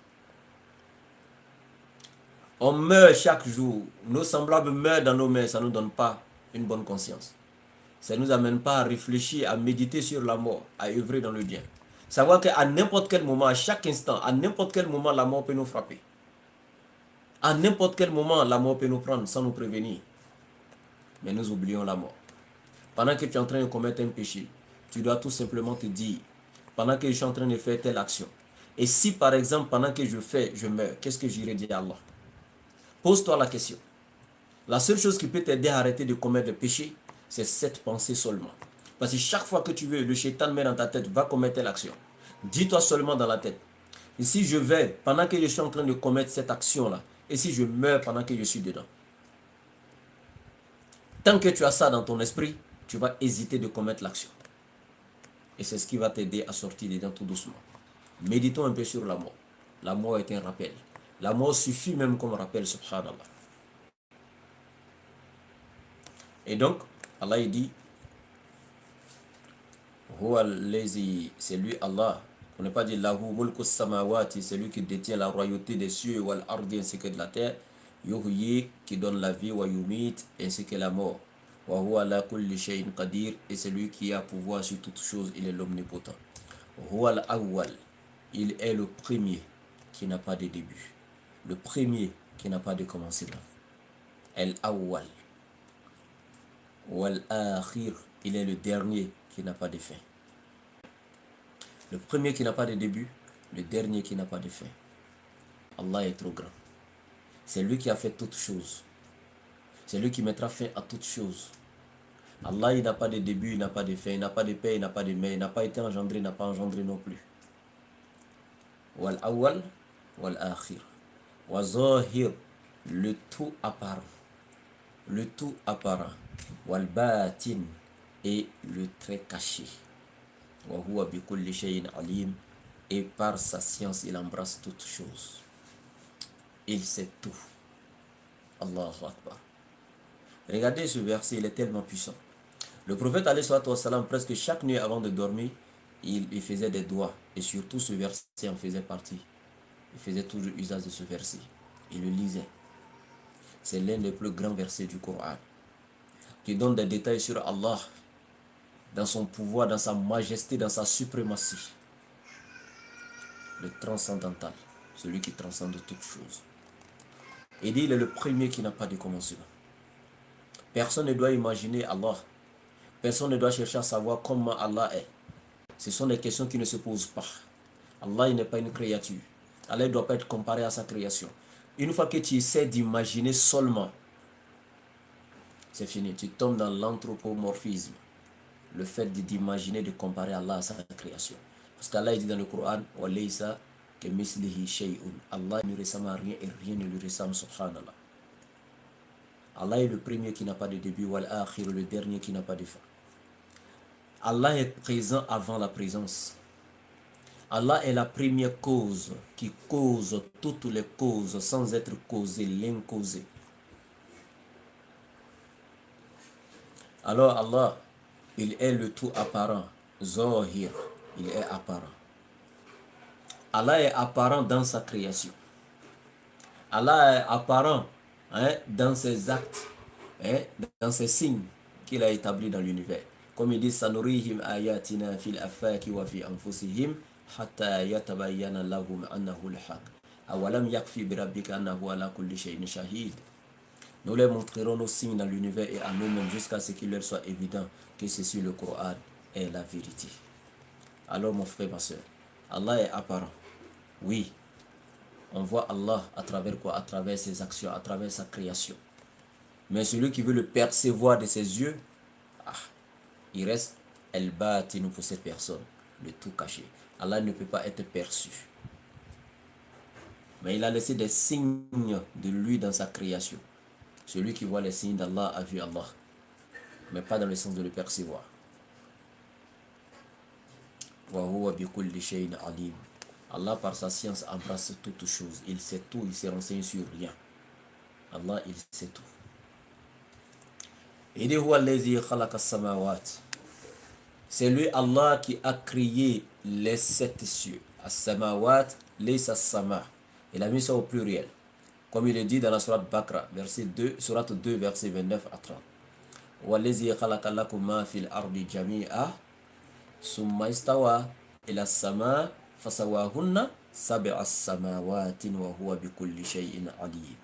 On meurt chaque jour. Nos semblables meurent dans nos mains. Ça ne nous donne pas une bonne conscience. Ça ne nous amène pas à réfléchir, à méditer sur la mort, à œuvrer dans le bien. Savoir qu'à n'importe quel moment, à chaque instant, à n'importe quel moment, la mort peut nous frapper. À n'importe quel moment, la mort peut nous prendre sans nous prévenir. Mais nous oublions la mort. Pendant que tu es en train de commettre un péché, tu dois tout simplement te dire, pendant que je suis en train de faire telle action, et si par exemple, pendant que je fais, je meurs, qu'est-ce que j'irai dire à Allah? Pose-toi la question. La seule chose qui peut t'aider à arrêter de commettre le péché, c'est cette pensée seulement. Parce que chaque fois que tu veux, le shaitan met dans ta tête, va commettre l'action. Dis-toi seulement dans la tête. Et si je vais, pendant que je suis en train de commettre cette action-là, et si je meurs pendant que je suis dedans? Tant que tu as ça dans ton esprit, tu vas hésiter de commettre l'action. Et c'est ce qui va t'aider à sortir dedans tout doucement. Méditons un peu sur la mort. La mort est un rappel. La mort suffit même comme rappel, subhanallah. Et donc, Allah il dit, c'est lui Allah. On ne pas dire lahu mulku samawati, c'est lui qui détient la royauté des cieux wal ardi ainsi que de la terre. Yuhyi qui donne la vie, wa yumit ainsi que la mort. Wa huwa ala kulli shay'in qadir et c'est lui qui a pouvoir sur toutes choses, il est l'omnipotent. Huwa al-awwal, il est le premier qui n'a pas de début. Le premier qui n'a pas de commencement. Al-awwal. Wal-akhir, il est le dernier qui n'a pas de fin. Le premier qui n'a pas de début, le dernier qui n'a pas de fin. Allah est trop grand. C'est lui qui a fait toutes choses. C'est lui qui mettra fin à toutes choses. Allah, il n'a pas de début, il n'a pas de fin, il n'a pas de père, il n'a pas de mère, il n'a pas été engendré, il n'a pas engendré non plus. Wal awwal, wal akhir. Wa zahir, le tout apparent. Le tout apparent. Wal batin, et le très caché. Wa huwa bi kulli shay'in alim, et par sa science, il embrasse toutes choses. Il sait tout. Allahu Akbar. Regardez ce verset, il est tellement puissant. Le prophète, alayhi salatu wassalam, presque chaque nuit avant de dormir, il faisait des doigts. Et surtout ce verset en faisait partie. Il faisait toujours usage de ce verset. Il le lisait. C'est l'un des plus grands versets du Coran, qui donne des détails sur Allah, dans son pouvoir, dans sa majesté, dans sa suprématie. Le transcendantal, celui qui transcende toutes choses. Et dit, il est le premier qui n'a pas de commencement. Personne ne doit imaginer Allah. Personne ne doit chercher à savoir comment Allah est. Ce sont des questions qui ne se posent pas. Allah, il n'est pas une créature. Allah ne doit pas être comparé à sa création. Une fois que tu essaies d'imaginer seulement, c'est fini. Tu tombes dans l'anthropomorphisme. Le fait d'imaginer, de comparer Allah à sa création. Parce qu'Allah dit dans le Coran, وَلَيْسَ كَمِثْلِهِ شَيْءٌ. Allah ne ressemble à rien et rien ne lui ressemble, subhanallah. Allah est le premier qui n'a pas de début, wal-akhir, le dernier qui n'a pas de fin. Allah est présent avant la présence. Allah est la première cause qui cause toutes les causes sans être causé, l'incausé. Alors Allah, il est le tout apparent, Zahir, il est apparent. Allah est apparent dans sa création. Allah est apparent dans ses actes, dans ses signes qu'il a établis dans l'univers. Comme il dit, Sanurihim ayatina fil afaki wa fi anfusihim hatta yatabayyana lahum annahu al-haq. Awalam yakfi bi rabbika annahu ala kulli shay'in shahid. Nous leur montrerons nos signes dans l'univers et à nous-mêmes jusqu'à ce qu'il leur soit évident que ceci, le Coran, est la vérité. Alors mon frère, ma soeur, Allah est apparent. Oui, on voit Allah à travers quoi? À travers ses actions, à travers sa création. Mais celui qui veut le percevoir de ses yeux, il reste el-batinu pour cette personne, le tout caché. Allah ne peut pas être perçu. Mais il a laissé des signes de lui dans sa création. Celui qui voit les signes d'Allah a vu Allah, mais pas dans le sens de le percevoir. Wa huwa bi kulli shay'in alim. Allah par sa science embrasse toutes choses. Il sait tout, il se renseigne sur rien. Allah, il sait tout. Il dit huwa allazi khalaqa as-samawat. C'est lui Allah qui a créé les 7 cieux. As-samawat laysa as-sama. Il a mis ça au pluriel. Comme il est dit dans la sourate Bakra, verset 2, sourate 2, verset 29 à 30. Wallazi khalaqa lakum ma fil ardi jami'a summa istawa ila as-sama fasawahunna sab'a samawati wa huwa bi kulli shay'in alim.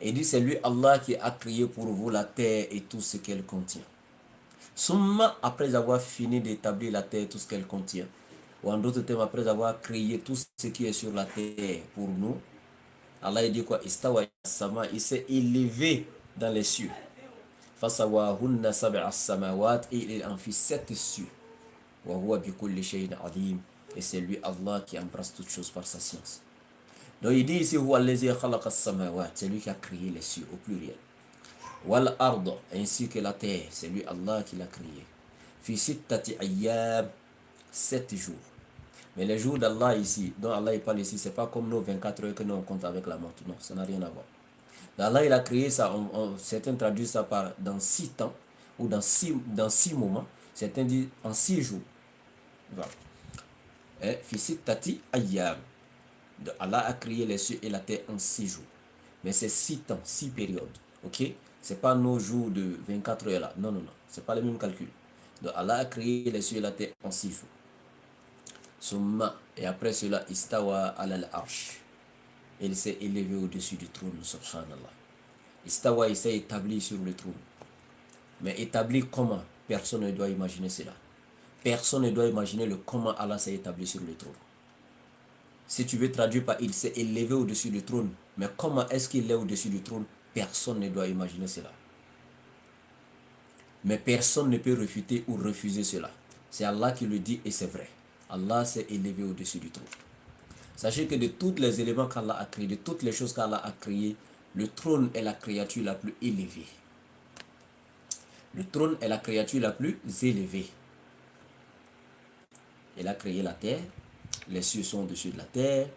Et dit, c'est lui Allah qui a créé pour vous la terre et tout ce qu'elle contient. Summa, après avoir fini d'établir la terre, tout ce qu'elle contient, ou en d'autres termes, après avoir créé tout ce qui est sur la terre pour nous, Allah dit quoi? Istawa sama, il s'est élevé dans les cieux. Fasawahunna sab'a samawat, et il en fit 7 cieux. Wa huwa bi kulli shay'in alim, et c'est lui Allah qui embrasse toutes choses par sa science. Donc il dit ici, huwa allazi khalaqa as-samawat, c'est lui qui a créé les cieux au pluriel. Wal arda, ainsi que la terre, c'est lui Allah qui l'a créé. Fi sittati ayyam, 7 jours. Mais les jours d'Allah ici, dont Allah il parle ici, c'est pas comme nos 24 heures que nous on compte avec la montre. Non, ça n'a rien à voir. Allah il a créé ça, certains traduisent ça par dans 6 temps, ou dans 6 moments. Certains disent en 6 jours. Voilà. Fi sittati ayyam. Allah a créé les cieux et la terre en 6 jours. Mais c'est 6 temps, 6 périodes. Ok? C'est pas nos jours de 24 heures là. Non, non, non. C'est pas le même calcul. Donc Allah a créé les cieux et la terre en 6 jours. Summa, et après cela, istawa al arsh. Il s'est élevé au-dessus du trône, subhanallah. Istawa, il s'est établi sur le trône. Mais établi comment? Personne ne doit imaginer cela. Personne ne doit imaginer le comment Allah s'est établi sur le trône. Si tu veux traduire par il s'est élevé au-dessus du trône, mais comment est-ce qu'il est au-dessus du trône? Personne ne doit imaginer cela. Mais personne ne peut refuter ou refuser cela. C'est Allah qui le dit et c'est vrai. Allah s'est élevé au-dessus du trône. Sachez que de tous les éléments qu'Allah a créés, de toutes les choses qu'Allah a créées, le trône est la créature la plus élevée. Le trône est la créature la plus élevée. Il a créé la terre, les cieux sont au-dessus de la terre,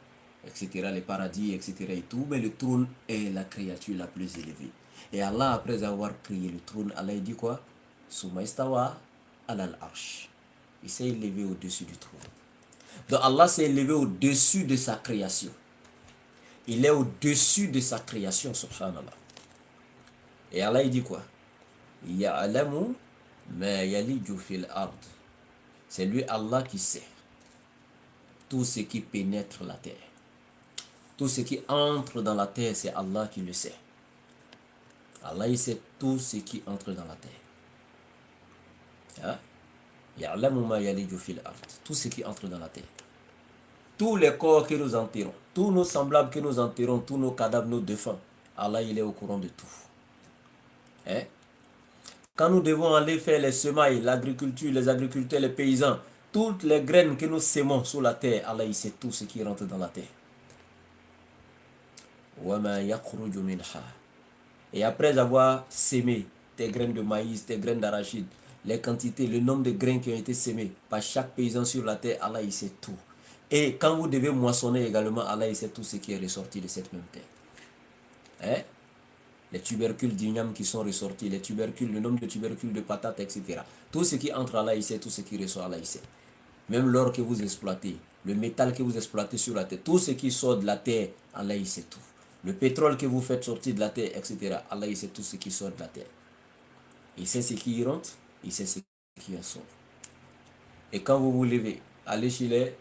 etc., les paradis, etc. et tout, mais le trône est la créature la plus élevée. Et Allah, après avoir créé le trône, Allah dit quoi? Summa istawa alal arsh. Il s'est élevé au-dessus du trône. Donc Allah s'est élevé au-dessus de sa création. Il est au-dessus de sa création, subhanallah. Et Allah il dit quoi? Ya'lamu ma yaliju fil ard. C'est lui Allah qui sait tout ce qui pénètre la terre. Tout ce qui entre dans la terre, c'est Allah qui le sait. Allah il sait tout ce qui entre dans la terre. Hein? Ya'lamu ma yaliju fil ard. Tout ce qui entre dans la terre. Tous les corps que nous enterrons, tous nos semblables que nous enterrons, tous nos cadavres, nos défunts, Allah il est au courant de tout. Hein? Quand nous devons aller faire les semailles, l'agriculture, les agriculteurs, les paysans, toutes les graines que nous sémons sur la terre, Allah il sait tout ce qui rentre dans la terre. Et après avoir sémé tes graines de maïs, tes graines d'arachide, les quantités, le nombre de graines qui ont été sémées par chaque paysan sur la terre, Allah il sait tout. Et quand vous devez moissonner également, Allah il sait tout ce qui est ressorti de cette même terre. Hein? Les tubercules d'igname qui sont ressortis, les tubercules, le nombre de tubercules de patates, etc. Tout ce qui entre Allah il sait, tout ce qui ressort Allah il sait. Même l'or que vous exploitez, le métal que vous exploitez sur la terre, tout ce qui sort de la terre, Allah il sait tout. Le pétrole que vous faites sortir de la terre, etc. Allah il sait tout ce qui sort de la terre. Il sait ce qui y rentre, il sait ce qui en sort. Et quand vous vous levez, allez chez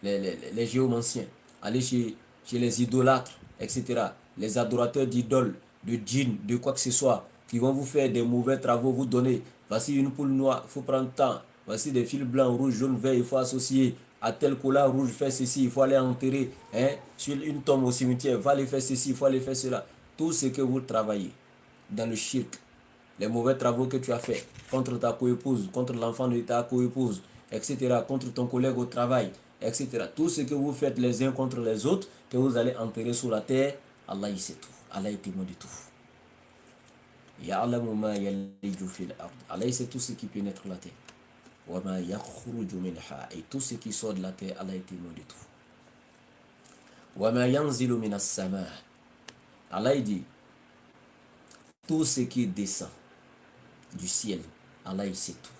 les géomanciens, allez chez les idolâtres, etc., les adorateurs d'idoles, de djinns, de quoi que ce soit, qui vont vous faire des mauvais travaux, vous donner, voici une poule noire, il faut prendre temps, voici des fils blancs, rouges, jaunes, verts, il faut associer à tel collant rouge, faire ceci, il faut aller enterrer sur une tombe au cimetière, il faut aller faire ceci, il faut aller faire cela. Tout ce que vous travaillez dans le shirk, les mauvais travaux que tu as fait contre ta coépouse, contre l'enfant de ta coépouse, etc., contre ton collègue au travail, etc. Tout ce que vous faites les uns contre les autres, que vous allez enterrer sous la terre, Allah il sait tout. Allah est témoin de tout. Ya'lamu ma yaliju fil ard. Allah il sait tout ce qui pénètre la terre. Wa ma yakhruju minha. Et tout ce qui sort de la terre, Allah est témoin de tout. Wa ma yanzilu minas sama. Allah il dit tout ce qui descend du ciel, Allah il sait tout.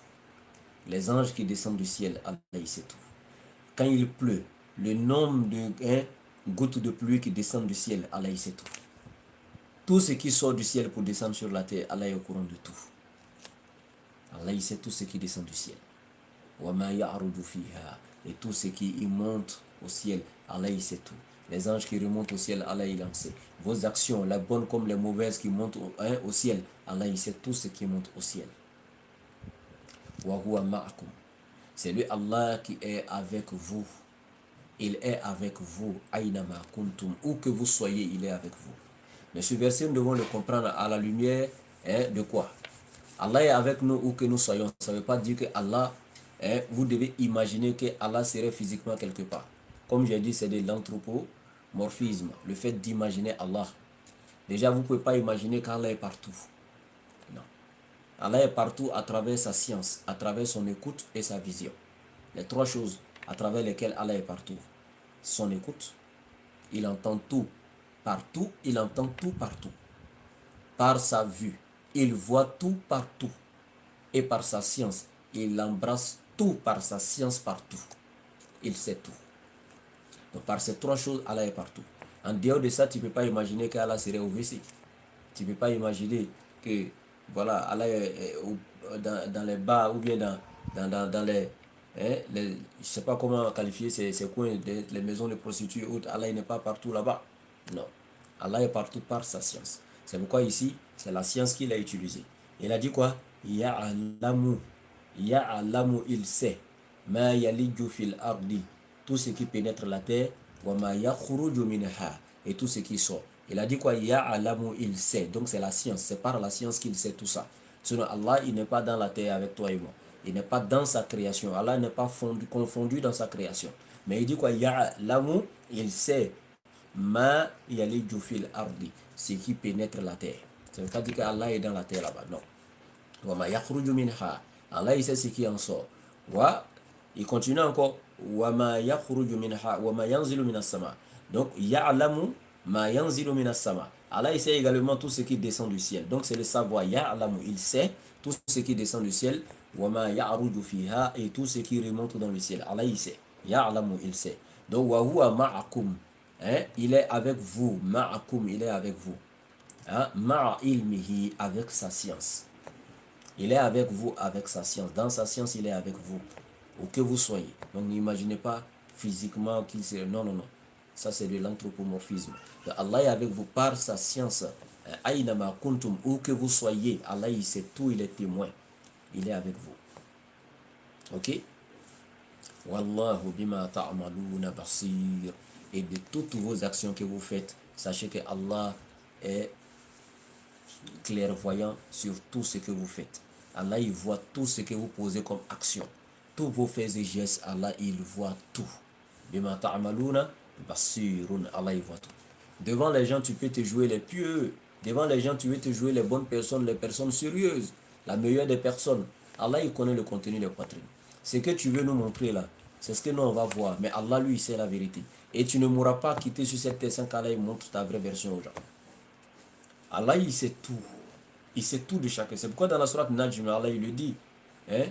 Les anges qui descendent du ciel, Allah il sait tout. Quand il pleut, le nombre de gouttes de pluie qui descendent du ciel, Allah il sait tout. Tout ce qui sort du ciel pour descendre sur la terre, Allah est au courant de tout. Allah il sait tout ce qui descend du ciel. Et tout ce qui y monte au ciel, Allah il sait tout. Les anges qui remontent au ciel, Allah il en sait. Vos actions, les bonnes comme les mauvaises qui montent au ciel, Allah il sait tout ce qui monte au ciel. C'est lui Allah qui est avec vous. Il est avec vous. Aïnama kuntum. Où que vous soyez, il est avec vous. Mais ce verset, nous devons le comprendre à la lumière de quoi? Allah est avec nous où que nous soyons. Ça ne veut pas dire que Allah, vous devez imaginer que Allah serait physiquement quelque part. Comme j'ai dit, c'est de l'anthropomorphisme. Le fait d'imaginer Allah. Déjà, vous ne pouvez pas imaginer qu'Allah est partout. Non. Allah est partout à travers sa science, à travers son écoute et sa vision. Les trois choses à travers lesquelles Allah est partout. Son écoute, il entend tout partout, il entend tout partout. Par sa vue, il voit tout partout. Et par sa science, il embrasse tout par sa science partout. Il sait tout. Donc par ces trois choses, Allah est partout. En dehors de ça, tu ne peux pas imaginer qu'Allah serait au WC. Tu ne peux pas imaginer que, voilà, Allah est dans les bars ou bien dans les, hein, je ne sais pas comment qualifier ces coins, les maisons de prostituées ou autres. Allah n'est pas partout là-bas. Non. Allah est partout par sa science. C'est pourquoi ici, c'est la science qu'il a utilisée. Il a dit quoi? Ya'alamu, il sait. Ma yaliju fil ardi, tout ce qui pénètre la terre, wa ma yakhruju minha, et tout ce qui sort. Il a dit quoi? Ya'alamu, il sait. Donc c'est la science, c'est par la science qu'il sait tout ça. Sinon Allah, il n'est pas dans la terre avec toi et moi. Il n'est pas dans sa création. Allah n'est pas confondu dans sa création. Mais il dit quoi? Ya'alamu, il sait. Ma yaliju fil ardi, ce qui pénètre la terre. Ça ne veut pas dire qu'Allah est dans la terre là-bas, non. Wa ma yakhruju minha, Allah il sait ce qui en sort. Wa, il continue encore. Wa ma yakhruju minha wa ma yanzilu minas sama. Donc ya'lamu ma yanzilu minas sama. Allah il sait également tout ce qui descend du ciel. Donc c'est le savoir. Ya'lamu, il sait tout ce qui descend du ciel. Wa ma ya'ruju fiha, et tout ce qui remonte dans le ciel. Allah il sait. Ya'lamu, il sait. Donc wa huwa ma'akum. Hein? Il est avec vous. Ma'akum, il est avec vous. Hein? Ma'a ilmihi, avec sa science. Il est avec vous avec sa science. Dans sa science, il est avec vous. Où que vous soyez. Donc n'imaginez pas physiquement qu'il serait. Non, non, non. Ça, c'est de l'anthropomorphisme. Allah est avec vous par sa science. Aïnama kuntum, où que vous soyez. Allah, il sait tout, il est témoin. Il est avec vous. Ok? Wallahu bima ta'maluna basir. Et de toutes vos actions que vous faites, sachez que Allah est clairvoyant sur tout ce que vous faites. Allah, il voit tout ce que vous posez comme action. Tous vos faits et gestes, Allah, il voit tout. Bima ta'maluna basirun. Allah, il voit tout. Devant les gens, tu peux te jouer les pieux. Devant les gens, tu veux te jouer les bonnes personnes, les personnes sérieuses, la meilleure des personnes. Allah, il connaît le contenu des poitrines. Ce que tu veux nous montrer là, c'est ce que nous on va voir. Mais Allah, lui, il sait la vérité. Et tu ne mourras pas quitter sur cette terre sans qu'Allah montre ta vraie version aux gens. Allah, il sait tout. Il sait tout de chacun. C'est pourquoi dans la sourate Najm, Allah, il le dit. Hein?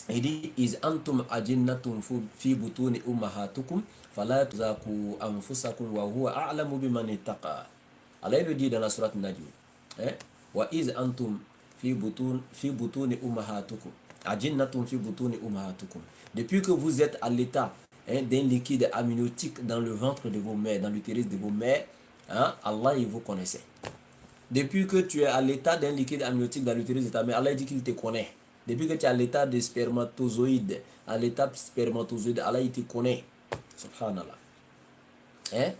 Il dit Iz antum ajinnatum fi butuni ummahatukum fala tuzaku anfusakum wa huwa a'lamu biman ittaqa. Allah, il le dit dans la sourate Najm. Hein? Wa iz antum fi butuni ummahatukum. Ajinnatum fi butuni ummahatukum. Depuis que vous êtes à l'état, hein, d'un liquide amniotique dans le ventre de vos mères, dans l'utérus de vos mères, hein, Allah, il vous connaissait. Depuis que tu es à l'état d'un liquide amniotique dans l'utérus de ta mère, Allah dit qu'il te connaît. Depuis que tu es à l'état de spermatozoïde, à l'état spermatozoïde, Allah, il te connaît. Subhanallah. Hein?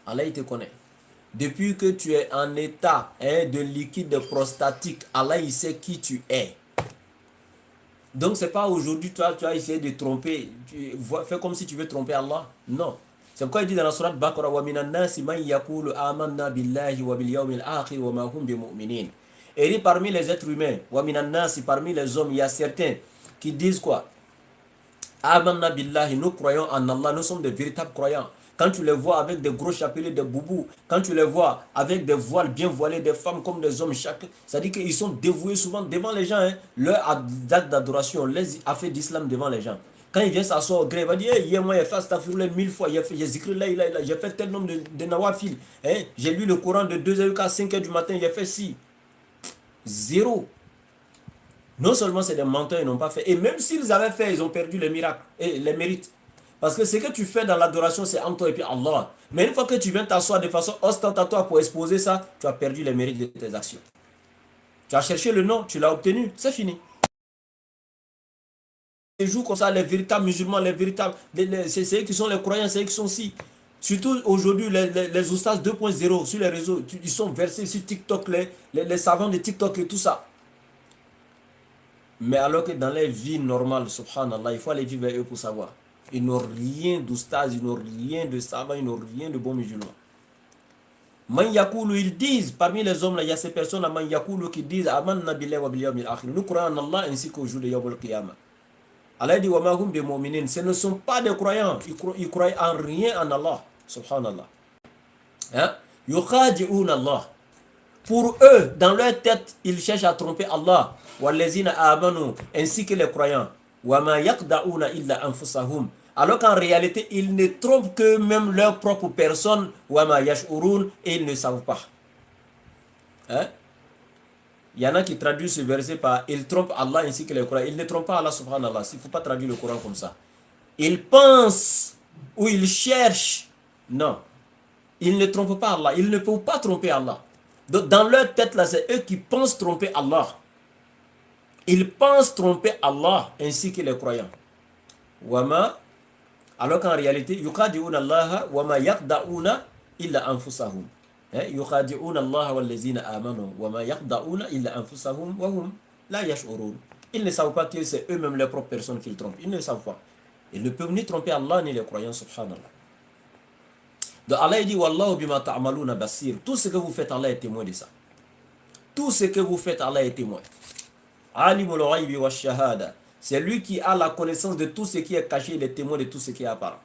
Allah, il te connaît. Depuis que tu es en état, hein, de liquide prostatique, Allah, il sait qui tu es. Donc, ce n'est pas aujourd'hui, toi, tu as essayé de tromper. Fais comme si tu veux tromper Allah. Non. C'est pourquoi il dit dans la sourate Baqarah wa minan nasi man yaqulu amanna billahi wa bil yawmil akhir wa ma hum bimu'minin. Et il dit parmi les êtres humains, wa minan nasi, parmi les hommes, il y a certains qui disent quoi? Amanna billahi, nous croyons en Allah, nous sommes des véritables croyants. Quand tu les vois avec des gros chapelets, des boubous, quand tu les vois avec des voiles bien voilés, des femmes comme des hommes, ça dit qu'ils sont dévoués souvent devant les gens. Hein, leur date d'adoration, les affaires d'islam devant les gens. Quand il vient s'asseoir au gré, il va dire, hier moi j'ai fait astaghfirullah 1000 fois, j'ai zikri là, j'ai fait tel nombre de nawafil, hein, j'ai lu le Coran de 2h jusqu'à 5h du matin, j'ai fait ci. Zéro. Non seulement c'est des menteurs, ils n'ont pas fait, et même s'ils avaient fait, ils ont perdu les miracles et les mérites. Parce que ce que tu fais dans l'adoration, c'est entre toi et puis Allah. Mais une fois que tu viens t'asseoir de façon ostentatoire pour exposer ça, tu as perdu les mérites de tes actions. Tu as cherché le nom, tu l'as obtenu, c'est fini. Les jours comme ça, les véritables musulmans, les véritables, c'est eux qui sont les croyants, c'est eux qui sont si. Surtout aujourd'hui, les oustas 2.0 sur les réseaux, ils sont versés sur TikTok, les savants de TikTok et tout ça. Mais alors que dans les vies normales, subhanallah, il faut aller vivre avec eux pour savoir. Ils n'ont rien d'oustaz, ils n'ont rien de savant, ils n'ont rien de bon musulman. Man yakoulou, ils disent, parmi les hommes, là, il y a ces personnes, man yakoulou, qui disent, amanna billahi wa bil yawmil akhir. Nous croyons en Allah ainsi qu'au jour de Yawm al-Qiyamah. Allah dit, wa ma hum bi mu'minin. Ce ne sont pas des croyants, ils croient en rien en Allah. Subhanallah. Hein? Yukhadi'oun Allah. Pour eux, dans leur tête, ils cherchent à tromper Allah. Wallazina amanu, ainsi que les croyants. Wa ma yaqda'una illa anfusahum. Alors qu'en réalité, ils ne trompent que même leur propre personne, wama yash'urun, et ils ne savent pas. Hein? Il y en a qui traduisent ce verset par ils trompent Allah ainsi que les croyants. Ils ne trompent pas Allah subhanallah. Il ne faut pas traduire le Coran comme ça. Ils pensent ou ils cherchent. Non. Ils ne trompent pas Allah. Ils ne peuvent pas tromper Allah. Donc, dans leur tête, là, c'est eux qui pensent tromper Allah. Ils pensent tromper Allah ainsi que les croyants. Wama, alors qu'en réalité, yukhadi'una Allah wama yaqda'una illa anfusahum. Yukhadi'una Allah wallazina amanu wama yaqda'una illa anfusahum wa hum la yash'urun. Ils ne savent pas que c'est eux-mêmes les propres personnes qu'ils trompent. Ils ne savent pas. Ils ne peuvent ni tromper Allah ni les croyants, subhanallah. Donc Allah dit wallahu bima ta'maluna basir. Tout ce que vous faites, Allah est témoin de ça. Tout ce que vous faites, Allah est témoin. Alimul ghaibi wa shahada. C'est lui qui a la connaissance de tout ce qui est caché, il est témoin de tout ce qui est apparent.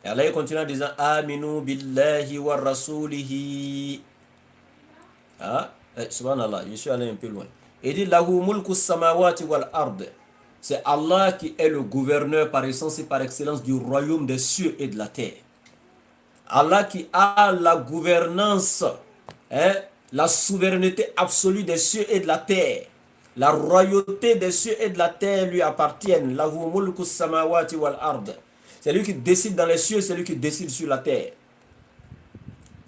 Et Allah continue en disant Aminu billahi wa rasulihi. Subhanallah, je suis allé un peu loin. Il dit Lahu mulku samawati wal ard. C'est Allah qui est le gouverneur par essence et par excellence du royaume des cieux et de la terre. Allah qui a la gouvernance, la souveraineté absolue des cieux et de la terre. La royauté des cieux et de la terre lui appartiennent. Lahu mulku samawati wal ard. C'est lui qui décide dans les cieux, c'est lui qui décide sur la terre.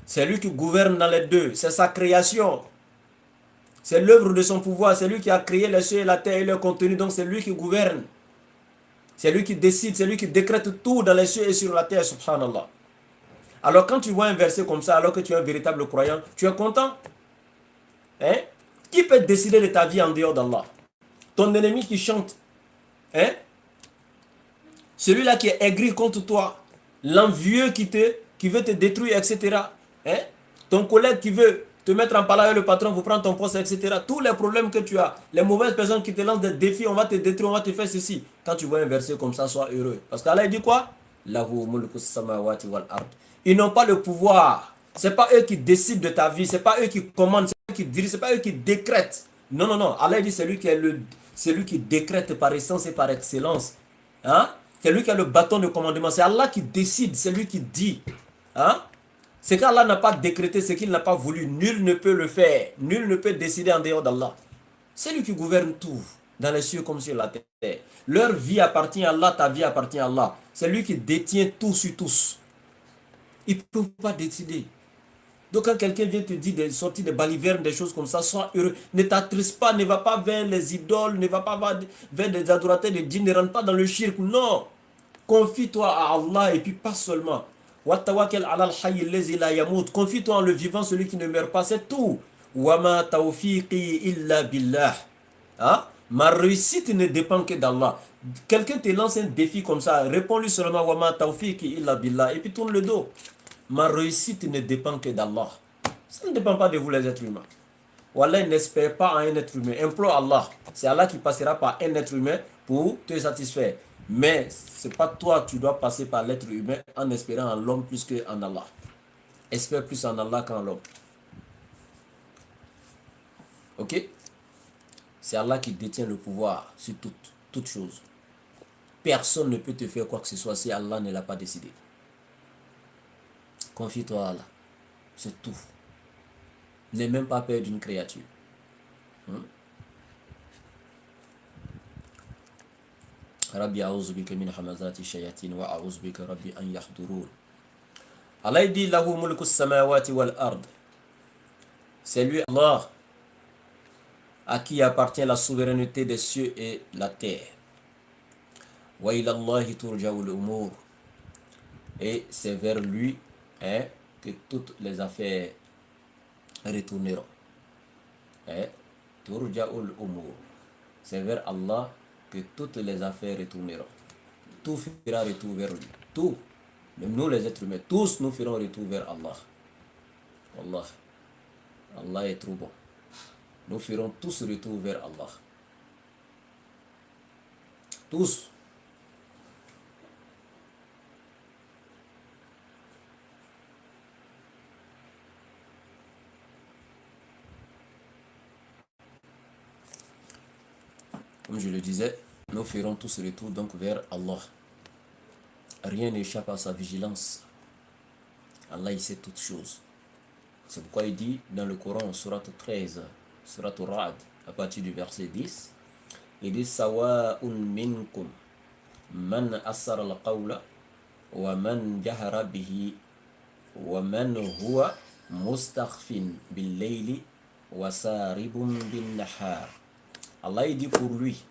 C'est lui qui gouverne dans les deux. C'est sa création. C'est l'œuvre de son pouvoir. C'est lui qui a créé les cieux et la terre et leur contenu. Donc c'est lui qui gouverne. C'est lui qui décide. C'est lui qui décrète tout dans les cieux et sur la terre. Subhanallah. Alors quand tu vois un verset comme ça, alors que tu es un véritable croyant, tu es content? Qui peut décider de ta vie en dehors d'Allah? Ton ennemi qui chante. Celui-là qui est aigri contre toi. L'envieux qui veut te détruire, etc. Ton collègue qui veut te mettre en parole avec le patron, vous prendre ton poste, etc. Tous les problèmes que tu as, les mauvaises personnes qui te lancent des défis, on va te détruire, on va te faire ceci. Quand tu vois un verset comme ça, sois heureux. Parce qu'Allah dit quoi? Lahu mulku samawati wal ard. Ils n'ont pas le pouvoir. Ce n'est pas eux qui décident de ta vie. Ce n'est pas eux qui commandent. C'est pas eux qui dirigent. Ce n'est pas eux qui décrètent. Non, non, non. Allah dit c'est lui qui décrète par essence et par excellence. C'est lui qui a le bâton de commandement. C'est Allah qui décide. C'est lui qui dit. Ce qu'Allah n'a pas décrété, ce qu'il n'a pas voulu. Nul ne peut le faire. Nul ne peut décider en dehors d'Allah. C'est lui qui gouverne tout. Dans les cieux comme sur la terre. Leur vie appartient à Allah. Ta vie appartient à Allah. C'est lui qui détient tout sur tous. Ils ne peuvent pas décider. Donc quand quelqu'un vient te dire de sortir des balivernes, des choses comme ça, sois heureux. Ne t'attriste pas, ne va pas vers les idoles, ne va pas vers des adorateurs de djinns, ne rentre pas dans le shirk. Non. Confie-toi à Allah et puis pas seulement. Confie-toi en le vivant, celui qui ne meurt pas, c'est tout. Wama tawfiqi illa billah. Ma réussite ne dépend que d'Allah. Quelqu'un te lance un défi comme ça, réponds-lui seulement Wama tawfiqi illa billah et puis tourne le dos. Ma réussite ne dépend que d'Allah. Ça ne dépend pas de vous les êtres humains. Wallah, n'espère pas en un être humain. Implore Allah. C'est Allah qui passera par un être humain pour te satisfaire. Mais ce n'est pas toi, tu dois passer par l'être humain en espérant en l'homme plus qu'en Allah. Espère plus en Allah qu'en l'homme. Ok? C'est Allah qui détient le pouvoir sur toute chose. Personne ne peut te faire quoi que ce soit si Allah ne l'a pas décidé. Confie-toi à Allah. C'est tout. N'aie même pas peur d'une créature. Rabbi a'udhu bika min hamazati shayatin wa a'udhu bika rabbi an yahdurun. Allah dit lahu mulku samawati wal ard. C'est lui Allah à qui appartient la souveraineté des cieux et la terre. Wa ila Allahi turja'ul umur. Et c'est vers lui que toutes les affaires retourneront. Turja'ul umur. C'est vers Allah que toutes les affaires retourneront. Tout fera retour vers lui. Tout. Même nous les êtres humains, tous nous ferons retour vers Allah. Allah. Allah est trop bon. Nous ferons tous retour vers Allah. Tous. Comme je le disais, nous ferons tous retour donc vers Allah. Rien n'échappe à sa vigilance. Allah, il sait toutes choses. C'est pourquoi il dit dans le Coran, sourate 13, sourate Ra'd, à partir du verset 10, il dit Sawa'un minkum man asar al-qawla wa man jahara bihi wa man huwa mustakhfin bil-layli wa saribun bin-nahar. Allah, il dit pour lui,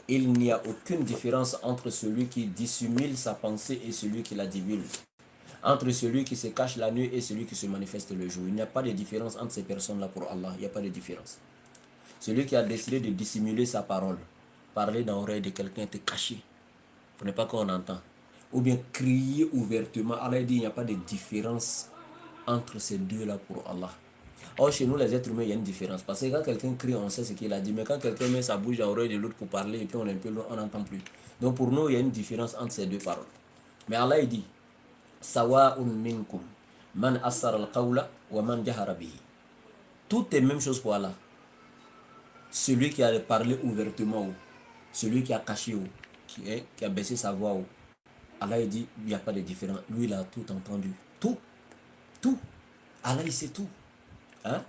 il n'y a aucune différence entre celui qui dissimule sa pensée et celui qui la divulgue. Entre celui qui se cache la nuit et celui qui se manifeste le jour. Il n'y a pas de différence entre ces personnes-là pour Allah. Il n'y a pas de différence. Celui qui a décidé de dissimuler sa parole, parler dans l'oreille de quelqu'un, te cacher, pour ne pas qu'on entend, ou bien crier ouvertement. Allah dit qu'il n'y a pas de différence entre ces deux-là pour Allah. Or, chez nous, les êtres humains, il y a une différence. Parce que quand quelqu'un crie, on sait ce qu'il a dit. Mais quand quelqu'un met sa bouche dans l'oreille de l'autre pour parler, et puis on est un peu loin, on n'entend plus. Donc pour nous, il y a une différence entre ces deux paroles. Mais Allah, il dit, Sawa'un minkum man asar al-qawla wa man jahara bihi. Tout est même chose pour Allah. Celui qui a parlé ouvertement, celui qui a caché, qui a baissé sa voix. Allah, il dit, il n'y a pas de différence. Lui, il a tout entendu. Tout. Tout. Allah, il sait tout. Hein?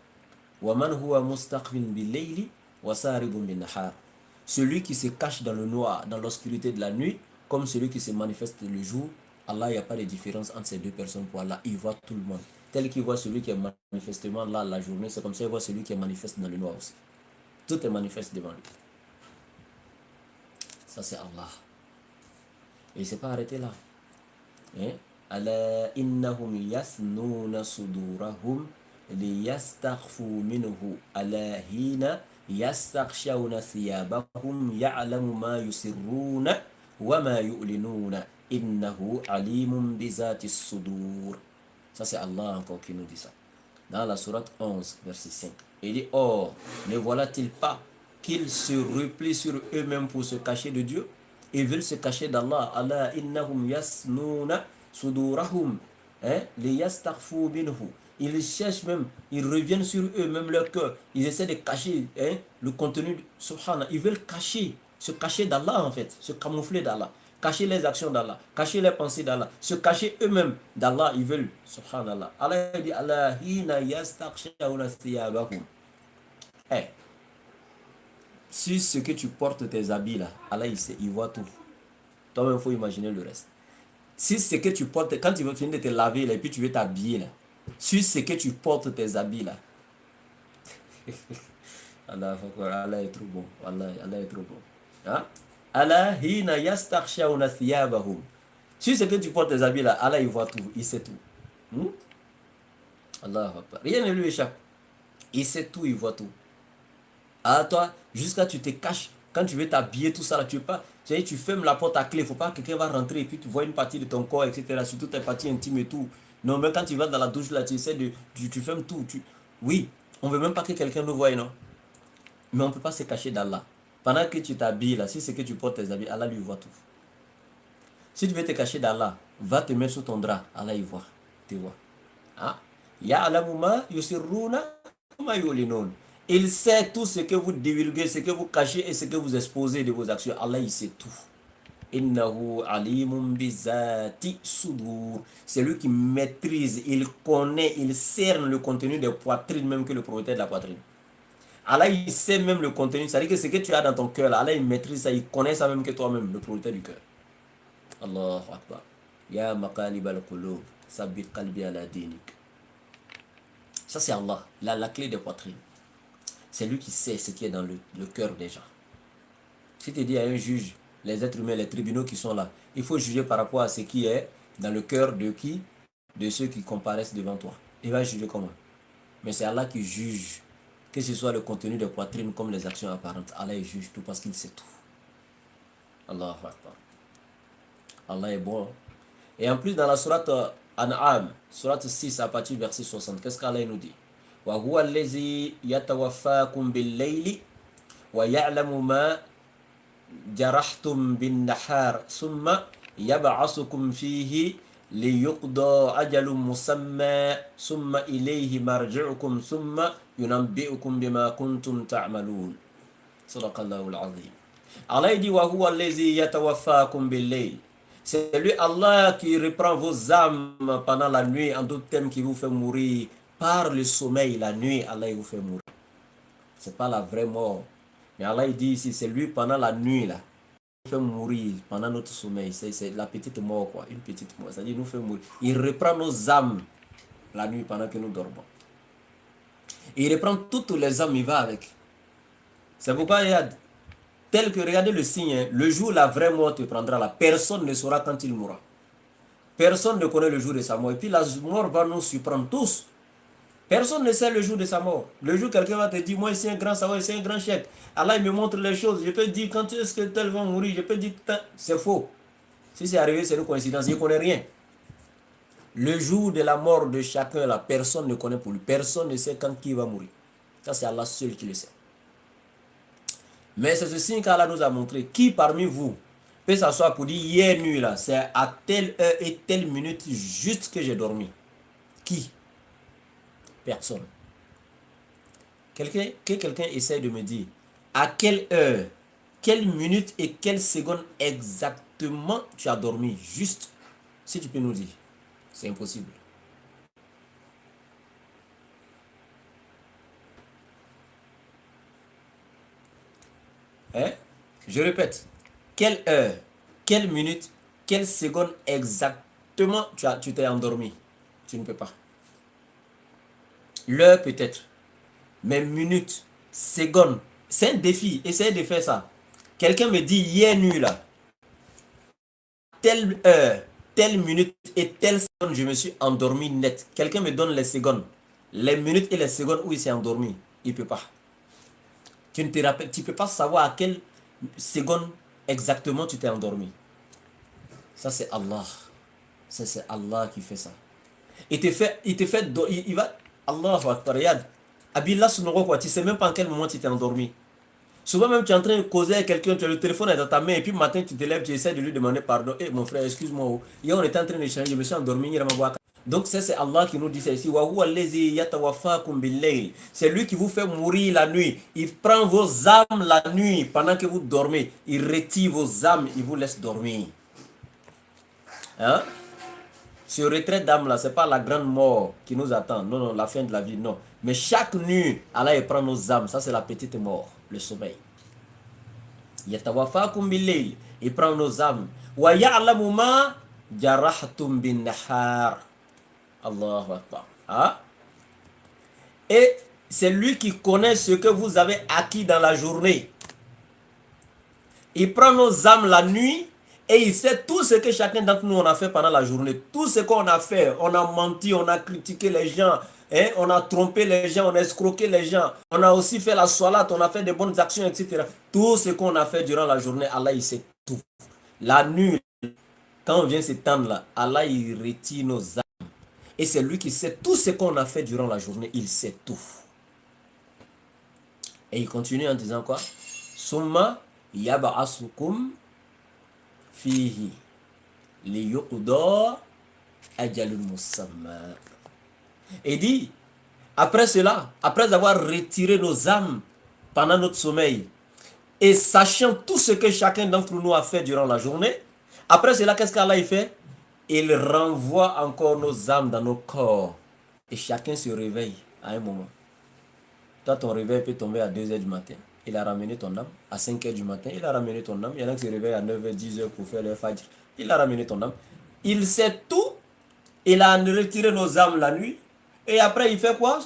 Celui qui se cache dans le noir, dans l'obscurité de la nuit, comme celui qui se manifeste le jour, Allah, il n'y a pas de différence entre ces deux personnes pour Allah. Il voit tout le monde. Tel qu'il voit celui qui est manifestement là la journée, c'est comme ça qu'il voit celui qui est manifeste dans le noir aussi. Tout est manifeste devant lui. Ça, c'est Allah. Et il ne s'est pas arrêté là. Ala innahum yasnuna sudurahum liyastakhfu minhu ala hina yastakhshawna thiyabahum ya'lamu ma yusirruna wa ma yu'linuna innahu alimun bizati sudur. Ça c'est Allah encore qui nous dit ça. Dans la sourate 11, verset 5. Il dit, oh, ne voilà-t-il pas qu'ils se replient sur eux-mêmes pour se cacher de Dieu? Ils veulent se cacher d'Allah. Allah innahum yasnuna sudurahum liyastakhfu minhu. Ils cherchent même, ils reviennent sur eux-mêmes leur cœur. Ils essaient de cacher le contenu, subhanallah. Ils veulent cacher, se cacher d'Allah en fait, se camoufler d'Allah, cacher les actions d'Allah, cacher les pensées d'Allah, se cacher eux-mêmes d'Allah. Ils veulent, subhanallah. Allah dit, Allah hina yastakhshawna thiyabahum. Si ce que tu portes tes habits là, Allah il sait, il voit tout. Toi-même, il faut imaginer le reste. Si ce que tu portes, quand tu veux finir de te laver là, et puis tu veux t'habiller là, si ce que tu portes tes habits là, Allah est trop bon. Allah est trop bon. Allah hina yastakhshawna thiyabahum. Si ce que tu portes tes habits là, Allah il voit tout, il sait tout. Allah Akbar. Rien ne lui échappe. Il sait tout, il voit tout. À toi, jusqu'à tu te caches, quand tu veux t'habiller, tout ça là, tu veux pas, tu fermes la porte à clé, il ne faut pas que quelqu'un va rentrer et puis tu vois une partie de ton corps, etc. Surtout tes parties intimes et tout. Non, mais quand tu vas dans la douche là, tu essaies de, tu fermes tout. Oui, on ne veut même pas que quelqu'un nous voie, non? Mais on ne peut pas se cacher d'Allah. Pendant que tu t'habilles là, si c'est que tu portes tes habits, Allah lui voit tout. Si tu veux te cacher d'Allah, va te mettre sous ton drap, Allah il voit, tu vois. Ya'lamu ma yusirruna ma yu'linun. Il sait tout ce que vous divulguez, ce que vous cachez et ce que vous exposez de vos actions. Allah, il sait tout. Innahu alimun bizati sudur. C'est lui qui maîtrise, il connaît, il cerne le contenu des poitrines, même que le propriétaire de la poitrine. Allah, il sait même le contenu. C'est-à-dire que ce que tu as dans ton cœur, Allah, il maîtrise ça, il connaît ça même que toi-même, le propriétaire du cœur. Allahu Akbar. Ya maqalib al-qulub, sabbit qalbi ala dinik. Ça, c'est Allah, la clé des poitrines. C'est lui qui sait ce qui est dans le cœur des gens. Si tu dis à un juge, les êtres humains, les tribunaux qui sont là, il faut juger par rapport à ce qui est dans le cœur de qui? De ceux qui comparaissent devant toi. Il va juger comment? Mais c'est Allah qui juge, que ce soit le contenu des poitrines comme les actions apparentes. Allah il juge tout parce qu'il sait tout. Allah Akbar. Allah est bon. Et en plus dans la sourate An'am, sourate 6 à partir du verset 60, qu'est-ce qu'Allah nous dit? وهو الذي يتوفاكم بالليل ويعلم ما جرحتم بالنهار ثم يبعثكم فيه ليقضى أجل مسمى ثم إليه مرجعكم ثم ينبئكم بما كنتم تعملون. صدق الله العظيم. Allah il dit wa huwa allazi yatawaffakum bil-layl. C'est lui Allah qui reprend vos âmes pendant la nuit, en d'autres termes qui vous fait mourir par le sommeil. La nuit, Allah il vous fait mourir. C'est pas la vraie mort. Mais Allah il dit ici, c'est lui pendant la nuit là, il fait mourir pendant notre sommeil. C'est la petite mort quoi, une petite mort. C'est-à-dire il nous fait mourir. Il reprend nos âmes la nuit pendant que nous dormons. Et il reprend toutes les âmes, il va avec. C'est pourquoi il y a tel que, regardez le signe, hein, le jour où la vraie mort te prendra là, personne ne saura quand il mourra. Personne ne connaît le jour de sa mort. Et puis la mort va nous surprendre tous. Personne ne sait le jour de sa mort. Le jour où quelqu'un va te dire, moi c'est un grand savoir, c'est un grand chèque. Allah il me montre les choses. Je peux dire quand est-ce que tel va mourir. Je peux dire c'est faux. Si c'est arrivé, c'est une coïncidence. Je ne connais rien. Le jour de la mort de chacun, la personne ne connaît pour lui. Personne ne sait quand qui va mourir. Ça c'est Allah seul qui le sait. Mais c'est ce signe qu'Allah nous a montré. Qui parmi vous peut s'asseoir pour dire hier nuit là, c'est à telle heure et telle minute juste que j'ai dormi. Qui? Personne. Que quelqu'un essaie de me dire à quelle heure, quelle minute et quelle seconde exactement tu as dormi. Juste, si tu peux nous dire. C'est impossible. Hein? Je répète. Quelle heure, quelle minute, quelle seconde exactement tu t'es endormi? Tu ne peux pas. L'heure peut-être. Mais minute, seconde. C'est un défi. Essayez de faire ça. Quelqu'un me dit hier nuit là. Telle heure, telle minute et telle seconde, je me suis endormi net. Quelqu'un me donne les secondes. Les minutes et les secondes où il s'est endormi. Il ne peut pas. Tu ne te rappelles, tu ne peux pas savoir à quelle seconde exactement tu t'es endormi. Ça c'est Allah. Ça c'est Allah qui fait ça. Il te fait, il va, Allah va te regarder. Abillah Sunoro quoi, tu sais même pas en quel moment tu t'es endormi. Souvent même tu es en train de causer avec quelqu'un, le téléphone est dans ta main et puis le matin tu te lèves, tu essaies de lui demander pardon. Eh mon frère, excuse-moi. Hier on était en train d'échanger, je me suis endormi. Donc ça c'est Allah qui nous dit ça ici. C'est lui qui vous fait mourir la nuit. Il prend vos âmes la nuit pendant que vous dormez. Il retire vos âmes, il vous laisse dormir. Hein? Ce retrait d'âme là, c'est pas la grande mort qui nous attend. Non, non, la fin de la vie, non. Mais chaque nuit, Allah il prend nos âmes. Ça c'est la petite mort, le sommeil. Yatawafakum bil-layl. Il prend nos âmes. Wa ya'lamu ma jarahtum bin-nahar. Allahu Akbar. Hein? Et c'est lui qui connaît ce que vous avez acquis dans la journée. Il prend nos âmes la nuit et il sait tout ce que chacun d'entre nous on a fait pendant la journée. Tout ce qu'on a fait. On a menti, on a critiqué les gens, hein? On a trompé les gens, on a escroqué les gens. On a aussi fait la salat, on a fait de bonnes actions, etc. Tout ce qu'on a fait durant la journée, Allah il sait tout. La nuit, quand on vient s'étendre là, Allah il retire nos âmes. Et c'est lui qui sait tout ce qu'on a fait durant la journée. Il sait tout. Et il continue en disant quoi? Summa yab'asukum fihi liyuqda ajalun musamma. Et dit, après cela, après avoir retiré nos âmes pendant notre sommeil, et sachant tout ce que chacun d'entre nous a fait durant la journée, après cela, qu'est-ce qu'Allah fait? Il renvoie encore nos âmes dans nos corps. Et chacun se réveille à un moment. Toi, ton réveil peut tomber à 2h du matin. Il a ramené ton âme. À 5h du matin, il a ramené ton âme. Il y en a qui se réveillent à 9h, 10h pour faire leur fajr. Il a ramené ton âme. Il sait tout. Il a retiré nos âmes la nuit. Et après, il fait quoi?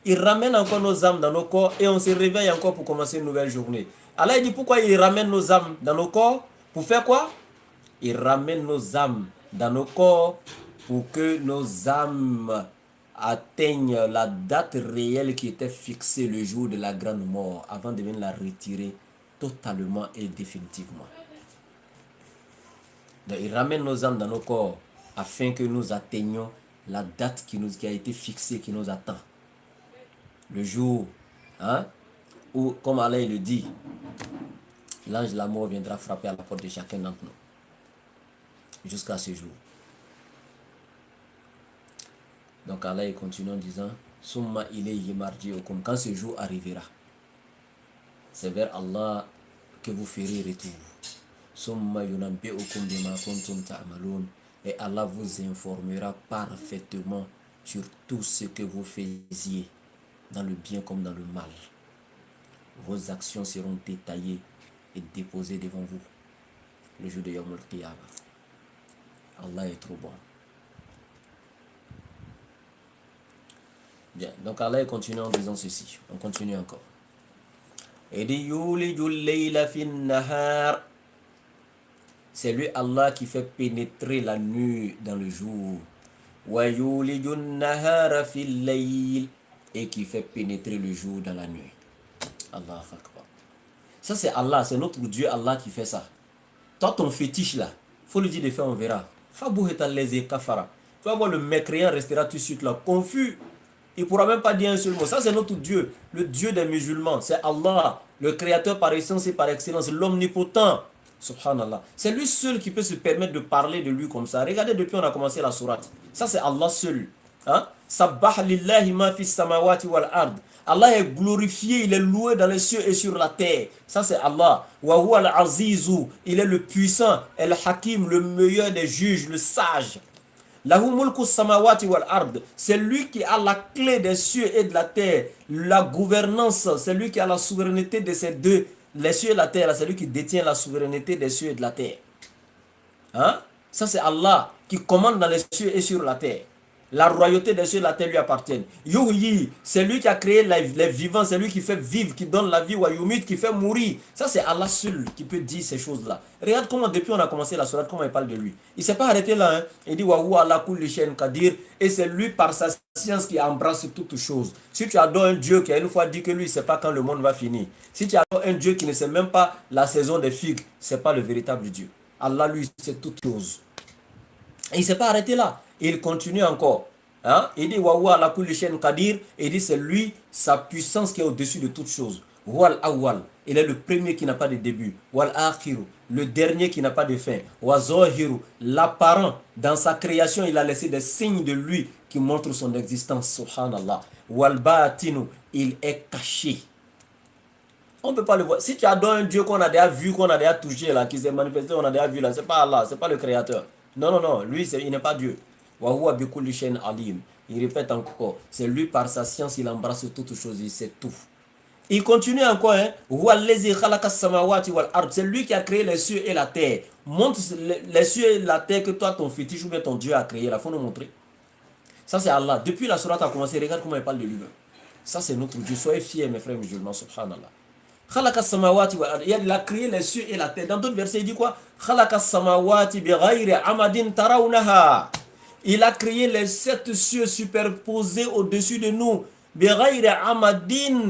Il ramène encore nos âmes dans nos corps et on se réveille encore pour commencer une nouvelle journée. Allah il dit pourquoi il ramène nos âmes dans nos corps? Pour faire quoi? Il ramène nos âmes dans nos corps pour que nos âmes atteignent la date réelle qui était fixée le jour de la grande mort avant de venir la retirer totalement et définitivement. Donc il ramène nos âmes dans nos corps afin que nous atteignions la date qui a été fixée, qui nous attend. Le jour, hein, où, comme Allah le dit, l'ange de la mort viendra frapper à la porte de chacun d'entre nous. Jusqu'à ce jour. Donc Allah continue en disant, Summa ilayhi marji'ukum, quand ce jour arrivera. C'est vers Allah que vous ferez retour. Et Allah vous informera parfaitement sur tout ce que vous faisiez, dans le bien comme dans le mal. Vos actions seront détaillées et déposées devant vous le jour de Yawm al-Qiyamah. Allah est trop bon. Bien, donc Allah continue en disant ceci. On continue encore. Et dit Yulijul layla fin nahar. C'est lui Allah qui fait pénétrer la nuit dans le jour. Wa yulijun nahara fil layl. Et qui fait pénétrer le jour dans la nuit. Allah Akbar. Ça c'est Allah, c'est notre Dieu Allah qui fait ça. Toi ton fétiche là, faut lui dire de faire, on verra. Tu vas voir le mécréant restera tout de suite là, confus. Il ne pourra même pas dire un seul mot. Ça c'est notre Dieu, le Dieu des musulmans. C'est Allah, le créateur par essence et par excellence, l'omnipotent. Subhanallah. C'est lui seul qui peut se permettre de parler de lui comme ça. Regardez, depuis on a commencé la sourate. Ça c'est Allah seul. Hein? Sabbah lillahi ma fis samawati wal ard. Allah est glorifié, il est loué dans les cieux et sur la terre. Ça c'est Allah. Wa huwa al-azizu. Il est le puissant, el-hakim, le meilleur des juges, le sage. Lahu mulku samawati wal ard. C'est lui qui a la clé des cieux et de la terre. La gouvernance, c'est lui qui a la souveraineté de ces deux. Les cieux et la terre, c'est lui qui détient la souveraineté des cieux et de la terre. Hein? Ça c'est Allah qui commande dans les cieux et sur la terre. La royauté des cieux et de la terre lui appartiennent. Yuhyi, c'est lui qui a créé les vivants, c'est lui qui fait vivre, qui donne la vie, wa yumit, qui fait mourir. Ça c'est Allah seul qui peut dire ces choses-là. Regarde comment depuis on a commencé la sourate, comment il parle de lui. Il ne s'est pas arrêté là, hein. Il dit wa huwa ala kulli shay'in qadir, et c'est lui par sa science qui embrasse toutes choses. Si tu adores un Dieu qui a une fois dit que lui il ne sait pas quand le monde va finir, si tu adores un Dieu qui ne sait même pas la saison des figues, ce n'est pas le véritable Dieu. Allah lui sait toutes choses. Et il ne s'est pas arrêté là. Il continue encore. Hein? Il dit Wawa la kulli shay'in qadir. Il dit c'est lui, sa puissance qui est au-dessus de toutes choses. Wal awwal. Il est le premier qui n'a pas de début. Wal akhiru. Le dernier qui n'a pas de fin. Wa zahiru. L'apparent. Dans sa création, il a laissé des signes de lui qui montrent son existence. Subhanallah. Wal batinu. Il est caché. On ne peut pas le voir. Si tu adores un Dieu qu'on a déjà vu, qu'on a déjà touché, là, qui s'est manifesté, on a déjà vu là, c'est pas Allah, c'est pas le créateur. Non, non, non, lui, il n'est pas Dieu. Il répète encore, c'est lui par sa science, il embrasse toutes choses, il sait tout. Il continue encore, hein. C'est lui qui a créé les cieux et la terre. Montre les cieux et la terre que toi, ton fétiche ou bien ton Dieu a créé. Il faut nous montrer. Ça, c'est Allah. Depuis la sourate a commencé, regarde comment il parle de lui-même. Ça, c'est notre Dieu. Soyez fiers, mes frères musulmans, subhanallah. Il a créé les cieux et la terre. Dans d'autres versets, il dit quoi? Il a créé les 7 cieux superposés au-dessus de nous.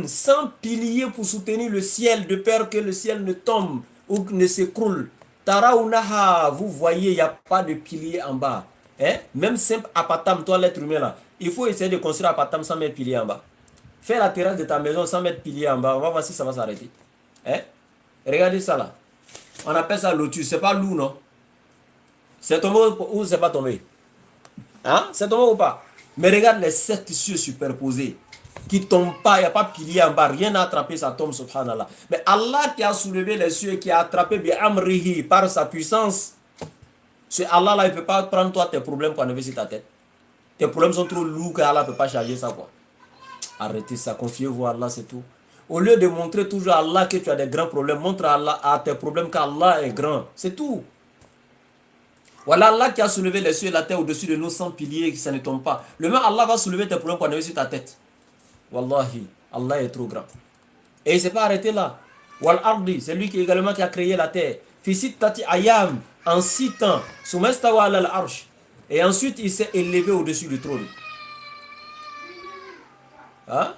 Sans piliers pour soutenir le ciel, de peur que le ciel ne tombe ou ne s'écroule. Vous voyez, il n'y a pas de pilier en bas. Hein? Même simple apatam, toi l'être humain là, il faut essayer de construire apatam sans mettre pilier en bas. Fais la terrasse de ta maison sans mettre pilier en bas. On va voir si ça va s'arrêter. Hein? Regardez ça là. On appelle ça lotus. C'est pas loup, non? C'est tombé ou c'est pas tombé? Hein? C'est tombé ou pas? Mais regarde les 7 cieux superposés. Qui ne tombent pas. Il n'y a pas pilier en bas. Rien à attraper, ça tombe, subhanallah. Mais Allah qui a soulevé les cieux et qui a attrapé bi'amrihi par sa puissance. C'est Allah là, il ne peut pas prendre toi tes problèmes pour enlever sur ta tête. Tes problèmes sont trop lourds qu'Allah ne peut pas charger ça, quoi. Arrêtez ça, confiez-vous à Allah, c'est tout. Au lieu de montrer toujours à Allah que tu as des grands problèmes, montre à Allah à tes problèmes qu'Allah est grand. C'est tout. Voilà Allah qui a soulevé les cieux et la terre au-dessus de nous sans piliers, que ça ne tombe pas. Le même Allah va soulever tes problèmes pour enlever sur ta tête. Wallahi, Allah est trop grand. Et il ne s'est pas arrêté là. Wal ardi, c'est lui qui également qui a créé la terre. Fisit tati ayam, en 6 temps. Soumastawa al arsh. Et ensuite il s'est élevé au-dessus du trône. Hein?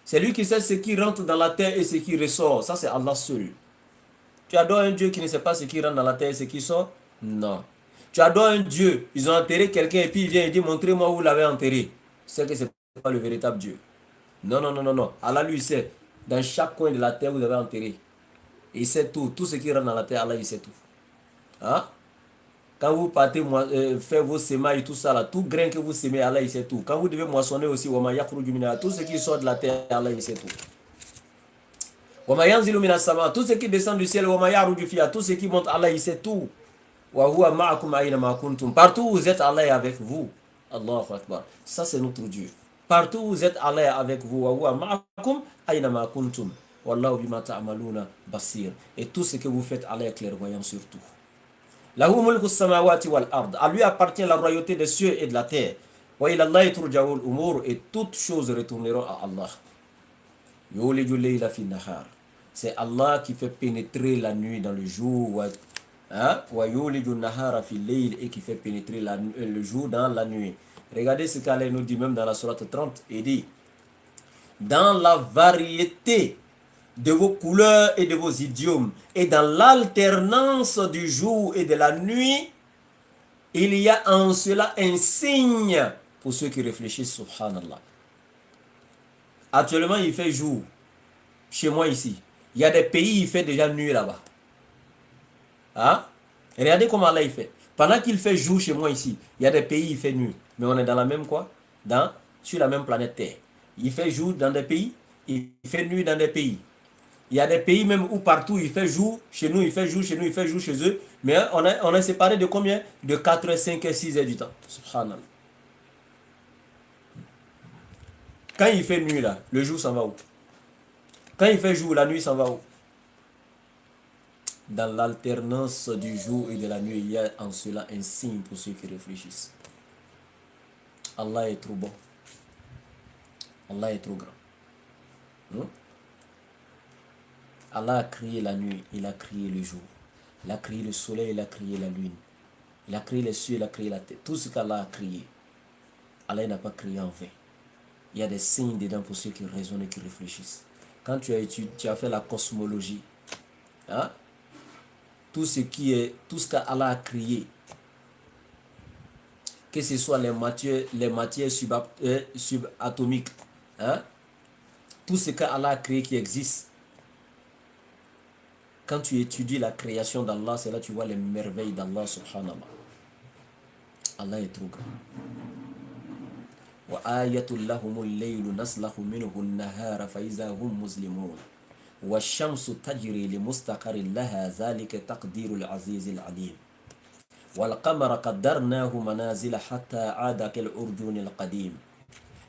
C'est lui qui sait ce qui rentre dans la terre et ce qui ressort. Ça c'est Allah seul. Tu adores un Dieu qui ne sait pas ce qui rentre dans la terre et ce qui sort? Non. Tu adores un Dieu, ils ont enterré quelqu'un et puis il vient et dit montrez-moi où vous l'avez enterré. C'est que ce n'est pas le véritable Dieu. Non, non, non, non, non. Allah lui sait. Dans chaque coin de la terre vous avez enterré. Il sait tout. Tout ce qui rentre dans la terre, Allah il sait tout. Hein? Quand vous partez faire vos semailles, tout ça là, tout grain que vous semez, Allah il sait tout. Quand vous devez moissonner aussi, tout ce qui sort de la terre, Allah il sait tout. Tout ce qui descend du ciel, tout ce qui monte, Allah il sait tout. Partout où vous êtes, Allah est avec vous. Allahu Akbar. Ça c'est notre Dieu. Partout où vous êtes, Allah est avec vous. Et tout ce que vous faites, Allah est clairvoyant sur tout. À lui appartient la royauté des cieux et de la terre. Et toutes choses retourneront à Allah. C'est Allah qui fait pénétrer la nuit dans le jour. Et qui fait pénétrer le jour dans la nuit. Regardez ce qu'Allah nous dit même dans la sourate 30. Il dit, dans la variété de vos couleurs et de vos idiomes, et dans l'alternance du jour et de la nuit, il y a en cela un signe pour ceux qui réfléchissent, subhanallah. Actuellement, il fait jour. Chez moi ici. Il y a des pays, il fait déjà nuit là-bas. Hein? Regardez comment Allah il fait. Pendant qu'il fait jour chez moi ici, il y a des pays, il fait nuit. Mais on est dans la même quoi? Sur la même planète Terre. Il fait jour dans des pays, il fait nuit dans des pays. Il y a des pays même où partout il fait jour, chez nous il fait jour, chez nous il fait jour, chez eux. Mais on est séparés de combien? De 4, 5 et 6 heures du temps. Subhanallah. Quand il fait nuit là, le jour s'en va où? Quand il fait jour, la nuit s'en va où? Dans l'alternance du jour et de la nuit, il y a en cela un signe pour ceux qui réfléchissent. Allah est trop bon. Allah est trop grand. Allah a créé la nuit, il a créé le jour. Il a créé le soleil, il a créé la lune. Il a créé les cieux, il a créé la terre. Tout ce qu'Allah a créé, Allah n'a pas créé en vain. Il y a des signes dedans pour ceux qui raisonnent et qui réfléchissent. Quand tu as fait la cosmologie, hein? Tout ce qu'Allah a créé, que ce soit les matières subatomiques, hein? Tout ce qu'Allah a créé qui existe. Quand tu étudies la création d'Allah, c'est là que tu vois les merveilles d'Allah subhanallah. Allah est trop grand. وآية لهم الليل نسلخ منه النهار فإذا هم مظلمون والشمس تجري لمستقر لها ذلك تقدير العزيز العليم والقمر قدرناه منازل حتى عاد كالعرجون القديم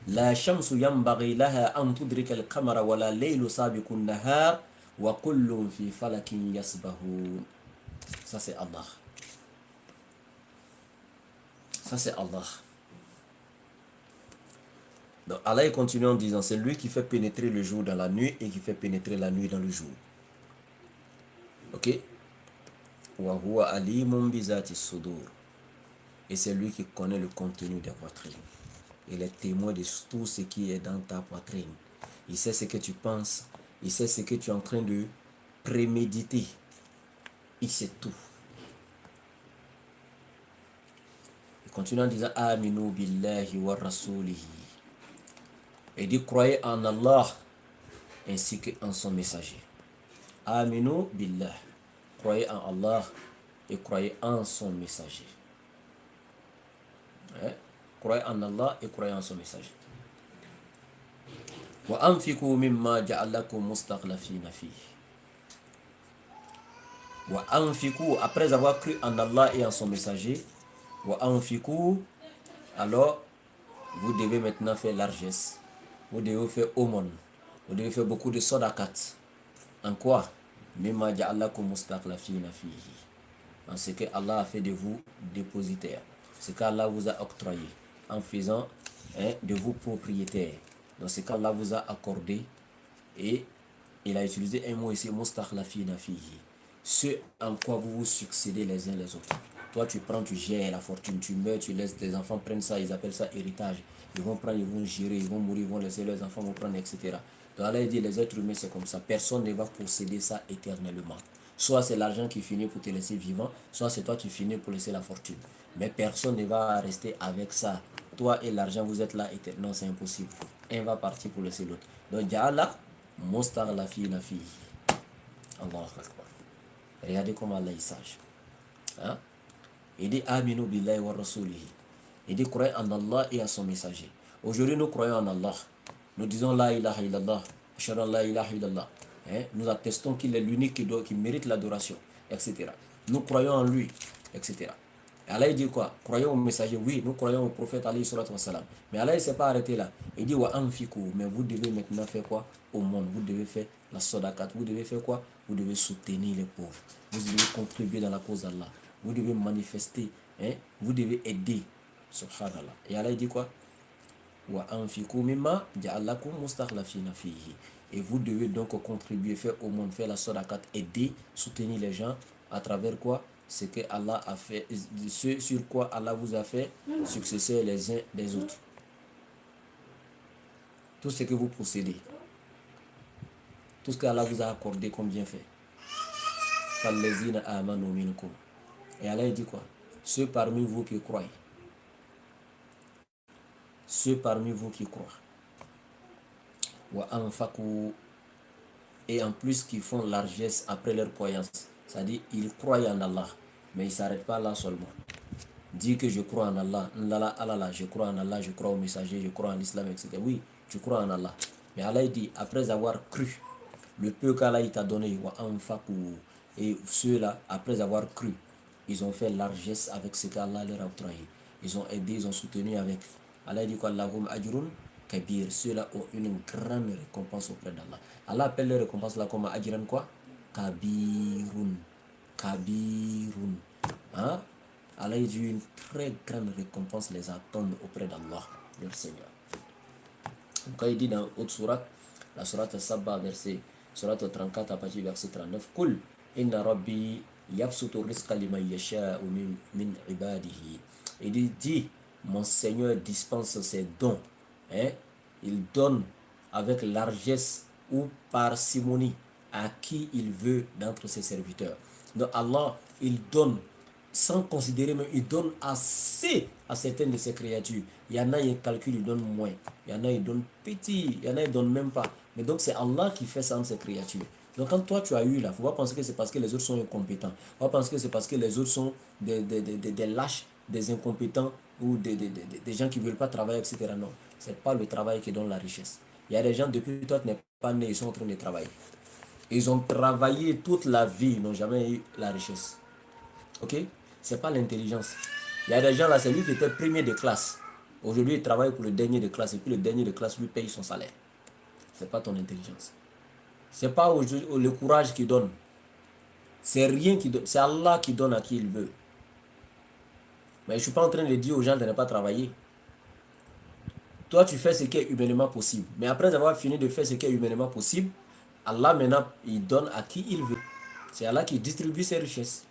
لا شمس ينبغي لها أن تدرك القمر ولا ليل سابق النهار وكل في فلك يسبحون. Ça c'est Allah. Ça c'est Allah. Donc Allah continue en disant, c'est lui qui fait pénétrer le jour dans la nuit et qui fait pénétrer la nuit dans le jour. Ok? Wa huwa alimun bizati sudur. Et c'est lui qui connaît le contenu des poitrines. Il est témoin de tout ce qui est dans ta poitrine. Il sait ce que tu penses. Il sait ce que tu es en train de préméditer. Il sait tout. Il continue en disant, Aminu billahi wa rasulihi. Et dit, croyez en Allah ainsi qu'en son messager. Aminu billah. Croyez en Allah et croyez en son messager. Croyez en Allah et croyez en son messager. Wa anfiqu mimma ja'alakum mustakhlifina fihi. Wa anfiqu, après avoir cru en Allah et en son messager, wa anfiqu, alors vous devez maintenant faire largesse. Vous devez faire aumône. Vous devez faire beaucoup de sadakat. En quoi? Mimma ja'alakum mustakhlifina fihi. En ce que Allah a fait de vous dépositaires. Ce qu'Allah vous a octroyé. En faisant de vous propriétaires. Donc ce qu'Allah vous a accordé. Et il a utilisé un mot ici, mustakhlifina fihi. Ce en quoi vous vous succédez les uns les autres. Toi tu prends, tu gères la fortune, tu meurs, tu laisses tes enfants prendre ça, ils appellent ça héritage. Ils vont prendre, ils vont gérer, ils vont mourir, ils vont laisser leurs enfants vont prendre, etc. Donc Allah dit, les êtres humains c'est comme ça. Personne ne va posséder ça éternellement. Soit c'est l'argent qui finit pour te laisser vivant, soit c'est toi qui finis pour laisser la fortune. Mais personne ne va rester avec ça. Toi et l'argent, vous êtes là éternellement. Non, c'est impossible. Un va partir pour laisser l'autre. Donc Ja'ala mustakhlifina fihi. Allahu Akbar. Regardez comment Allah est sage. Hein? Il dit Aminu billahi wa rasulihi. Il dit croyez en Allah et à son messager. Aujourd'hui, nous croyons en Allah. Nous disons La ilaha illallah, ashhadu an la ilaha illallah. Nous attestons qu'il est l'unique qui mérite l'adoration, etc. Nous croyons en lui, etc. Et Allah il dit quoi? Croyons au messager. Oui, nous croyons au prophète alayhi salatu wassalam. Mais Allah il ne s'est pas arrêté là. Il dit wa anfiku. Mais vous devez maintenant faire quoi au monde? Vous devez faire la sodakat. Vous devez faire quoi? Vous devez soutenir les pauvres. Vous devez contribuer dans la cause d'Allah. Vous devez manifester. Vous devez aider. Subhanallah. Et Allah il dit quoi? Wa anfiku mimma ja'alakum mustakhlafina fihi. Et vous devez donc contribuer, faire au monde, faire la sodakat, aider, soutenir les gens à travers quoi? Ce que Allah a fait, ce sur quoi Allah vous a fait successeurs les uns des autres. Tout ce que vous possédez, tout ce que Allah vous a accordé comme bienfait. Fallazina amanu minkum. Et Allah dit quoi? Ceux parmi vous qui croient. Ceux parmi vous qui croient. Wa anfaqu. Et en plus qui font largesse après leur croyance. C'est-à-dire ils croient en Allah. Mais ils ne s'arrêtent pas là seulement. Dire que je crois en Allah, je crois en Allah, je crois au messager, je crois en l'islam, etc. Oui, tu crois en Allah. Mais Allah dit, après avoir cru, le peu qu'Allah t'a donné, et ceux-là, après avoir cru, ils ont fait largesse avec ce qu'Allah leur a octroyé. Ils ont aidé, ils ont soutenu avec. Allah dit quoi? Lahum ajrun kabir. Ceux-là ont une grande récompense auprès d'Allah. Allah appelle les récompenses là comme ajran quoi? Kabirun. Kabirun. Hein? Allah dit une très grande récompense les attend auprès d'Allah, leur Seigneur. Quand il dit dans autre sourate, la sourate Sabba, verset, sourate 34 à partir du verset 39, Kul inna rabbi yabsutu rizqa liman yasha'u min ibadihi. Il dit, mon Seigneur dispense ses dons. Il donne avec largesse ou parcimonie à qui il veut d'entre ses serviteurs. Donc Allah, il donne sans considérer, mais il donne assez à certaines de ses créatures. Il y en a, il calcule, il donne moins. Il y en a, il donne petit. Il y en a, il donne même pas. Mais donc, c'est Allah qui fait ça entre ses créatures. Donc, quand toi, tu as eu là, il ne faut pas penser que c'est parce que les autres sont incompétents. Il ne faut pas penser que c'est parce que les autres sont des lâches, des incompétents ou des gens qui ne veulent pas travailler, etc. Non, ce n'est pas le travail qui donne la richesse. Il y a des gens, depuis que toi, tu n'es pas né, ils sont en train de travailler. Ils ont travaillé toute la vie, ils n'ont jamais eu la richesse. Ok? C'est pas l'intelligence. Il y a des gens là, c'est lui qui était premier de classe. Aujourd'hui, il travaille pour le dernier de classe et puis le dernier de classe lui paye son salaire. C'est pas ton intelligence. C'est pas le courage qui donne. C'est rien qui donne. C'est Allah qui donne à qui il veut. Mais je suis pas en train de dire aux gens de ne pas travailler. Toi, tu fais ce qui est humainement possible. Mais après avoir fini de faire ce qui est humainement possible, Allah maintenant, il donne à qui il veut. C'est Allah qui distribue ses richesses.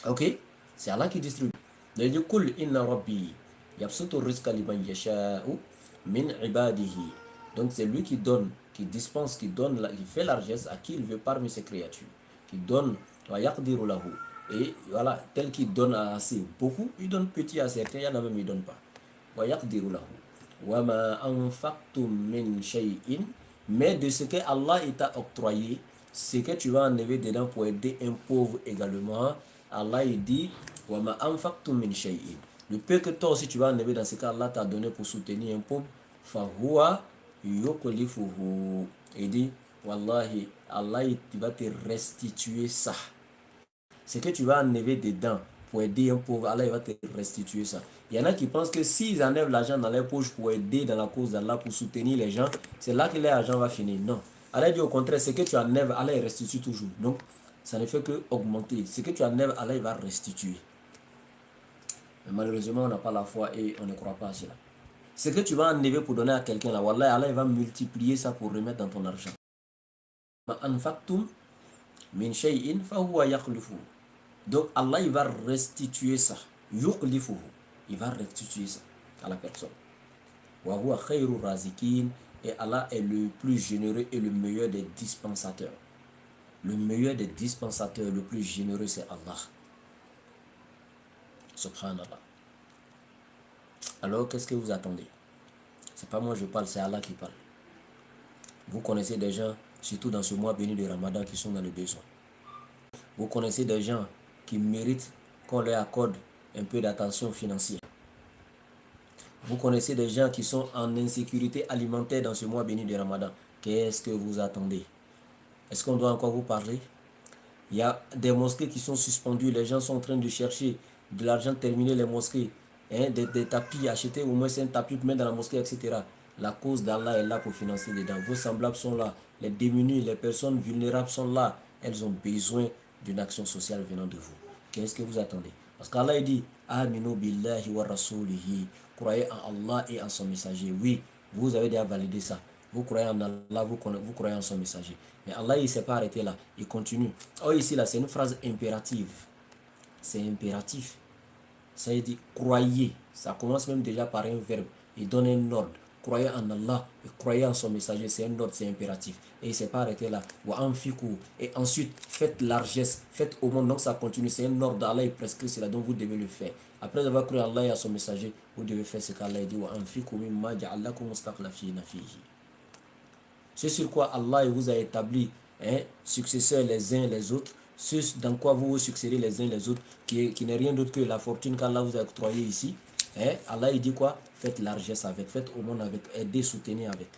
Ok? C'est Allah qui distribue. Il dit Kul inna rabbi yabsutu rizqa liman yasha'u min ibadihi. Donc c'est lui qui donne, qui dispense, qui donne, qui fait largesse à qui il veut parmi ses créatures. Qui donne wa yaqdiru lahu. Et voilà, tel qu'il donne assez beaucoup, il donne petit à certains, il y en a même il donne pas. Wa yaqdiru lahu. Wa ma anfaqtum min shay'in. Mais de ce que Allah t'a octroyé, ce que tu vas enlever dedans pour aider un pauvre également, Allah il dit wa ma anfaqtum min shay'in. Le peu que toi aussi tu vas enlever dans ce qu'Allah t'a donné pour soutenir un pauvre, fa huwa yukhlifuhu. Il dit wallahi, Allah il va te restituer ça. Ce que tu vas enlever dedans pour aider un pauvre, Allah il va te restituer ça. Il y en a qui pensent que s'ils enlèvent l'argent dans leur poche pour aider dans la cause d'Allah, pour soutenir les gens, c'est là que l'argent va finir. Non. Allah dit au contraire, ce que tu enlèves, Allah il restitue toujours. Donc, ça ne fait que augmenter. Ce que tu enlèves, Allah il va restituer. Mais malheureusement, on n'a pas la foi et on ne croit pas à cela. Ce que tu vas enlever pour donner à quelqu'un là, Wallah, Allah il va multiplier ça pour remettre dans ton argent. Min shay'in fa huwa yakhlifu. Donc Allah il va restituer ça. Yukhlifuhu. Il va restituer ça à la personne. Wa huwa khairu razikin. Et Allah est le plus généreux et le meilleur des dispensateurs. Le meilleur des dispensateurs, le plus généreux, c'est Allah. Subhanallah. Alors, qu'est-ce que vous attendez? C'est pas moi je parle, c'est Allah qui parle. Vous connaissez des gens, surtout dans ce mois béni de Ramadan, qui sont dans le besoin. Vous connaissez des gens qui méritent qu'on leur accorde un peu d'attention financière. Vous connaissez des gens qui sont en insécurité alimentaire dans ce mois béni de Ramadan. Qu'est-ce que vous attendez? Est-ce qu'on doit encore vous parler? Il y a des mosquées qui sont suspendues. Les gens sont en train de chercher de l'argent, terminer les mosquées. Des tapis, acheter au moins un tapis pour mettre dans la mosquée, etc. La cause d'Allah est là pour financer dedans. Vos semblables sont là. Les démunis, les personnes vulnérables sont là. Elles ont besoin d'une action sociale venant de vous. Qu'est-ce que vous attendez? Parce qu'Allah dit Aminu billahi wa rasulihi. Croyez en Allah et en son messager. Oui, vous avez déjà validé ça. Vous croyez en Allah, vous croyez en son messager. Mais Allah, il ne s'est pas arrêté là. Il continue. Oh, ici, là, c'est une phrase impérative. C'est impératif. Ça veut dire croyez. Ça commence même déjà par un verbe. Il donne un ordre. Croyez en Allah et croyez en son messager. C'est un ordre, c'est impératif. Et il ne s'est pas arrêté là. Et ensuite, faites largesse, faites au monde. Donc ça continue. C'est un ordre. Allah est prescrit cela, donc vous devez le faire. Après avoir cru en Allah et à son messager, vous devez faire ce qu'Allah dit. C'est sur quoi Allah vous a établi successeurs les uns les autres, ce dans quoi vous vous succédez les uns les autres, qui n'est rien d'autre que la fortune qu'Allah vous a octroyée ici. Allah il dit quoi? Faites largesse avec, faites au monde avec, aidez, soutenez avec.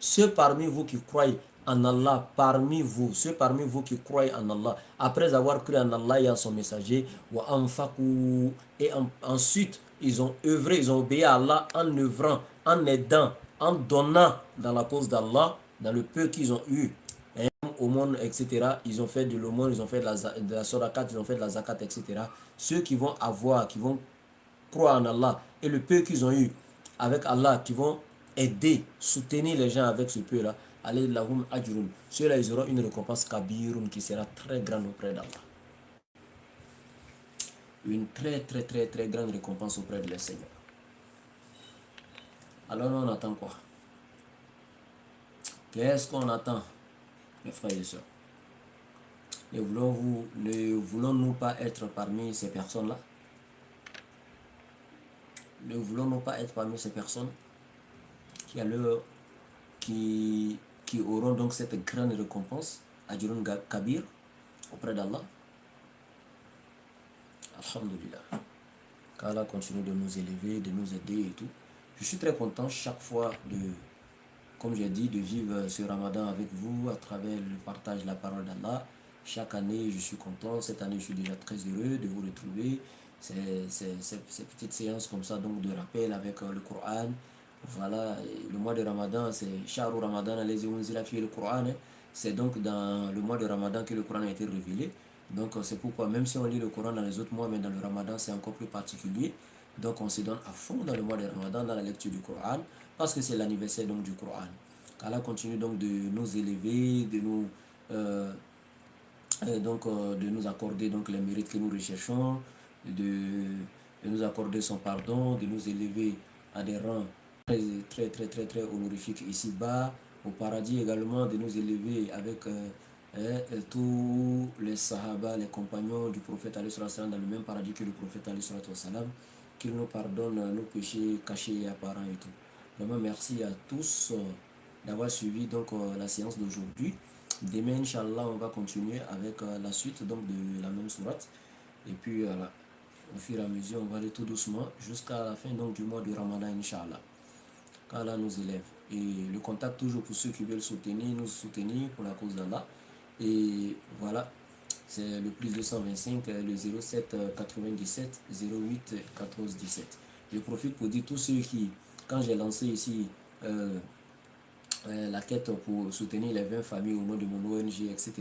Ceux parmi vous qui croient en Allah, ceux parmi vous qui croient en Allah, après avoir cru en Allah et en son messager, et ensuite ils ont œuvré, ils ont obéi à Allah en œuvrant, en aidant, en donnant dans la cause d'Allah, dans le peu qu'ils ont eu, au monde, etc. Ils ont fait de l'aumône, ils ont fait de la sorakat, ils ont fait de la zakat, etc. Ceux qui vont avoir, qui vont croire en Allah, et le peu qu'ils ont eu avec Allah, qui vont aider, soutenir les gens avec ce peu-là, allez lahum ajrun. Ceux-là, ils auront une récompense kabirun qui sera très grande auprès d'Allah. Une très grande récompense auprès de leur Seigneur. Alors on attend quoi? Qu'est-ce qu'on attend, mes frères et sœurs? Ne voulons-nous pas être parmi ces personnes-là? Ne voulons-nous pas être parmi ces personnes qui auront donc cette grande récompense, Ajrun Kabir, auprès d'Allah? Alhamdulillah. Qu'Allah continue de nous élever, de nous aider et tout. Je suis très content chaque fois comme j'ai dit, de vivre ce Ramadan avec vous à travers le partage de la parole d'Allah. Chaque année, je suis content. Cette année, je suis déjà très heureux de vous retrouver. Ces petites séances comme ça, donc de rappel avec le Coran. Voilà, le mois de Ramadan, c'est Shahru Ramadan, le Coran. C'est donc dans le mois de Ramadan que le Coran a été révélé. Donc c'est pourquoi, même si on lit le Coran dans les autres mois, mais dans le Ramadan, c'est encore plus particulier. Donc on se donne à fond dans le mois de Ramadan, dans la lecture du Coran, parce que c'est l'anniversaire donc du Coran. Allah continue donc de nous élever, de nous accorder donc les mérites que nous recherchons, de nous accorder son pardon, de nous élever à des rangs très honorifiques ici-bas, au paradis également, de nous élever avec tous les sahaba, les compagnons du prophète dans le même paradis que le prophète, qu'il nous pardonne nos péchés cachés et apparents et tout. Vraiment merci à tous d'avoir suivi donc la séance d'aujourd'hui. Demain, Inch'Allah, on va continuer avec la suite donc de la même sourate. Et puis, au fur et à mesure, on va aller tout doucement jusqu'à la fin donc, du mois de Ramadan, Inch'Allah. Qu'Allah nous élève. Et le contact toujours pour ceux qui veulent nous soutenir pour la cause d'Allah. Et voilà, c'est le plus 225, le 07 97 08 14 17. Je profite pour dire tous ceux qui, quand j'ai lancé ici la quête pour soutenir les 20 familles au nom de mon ONG, etc.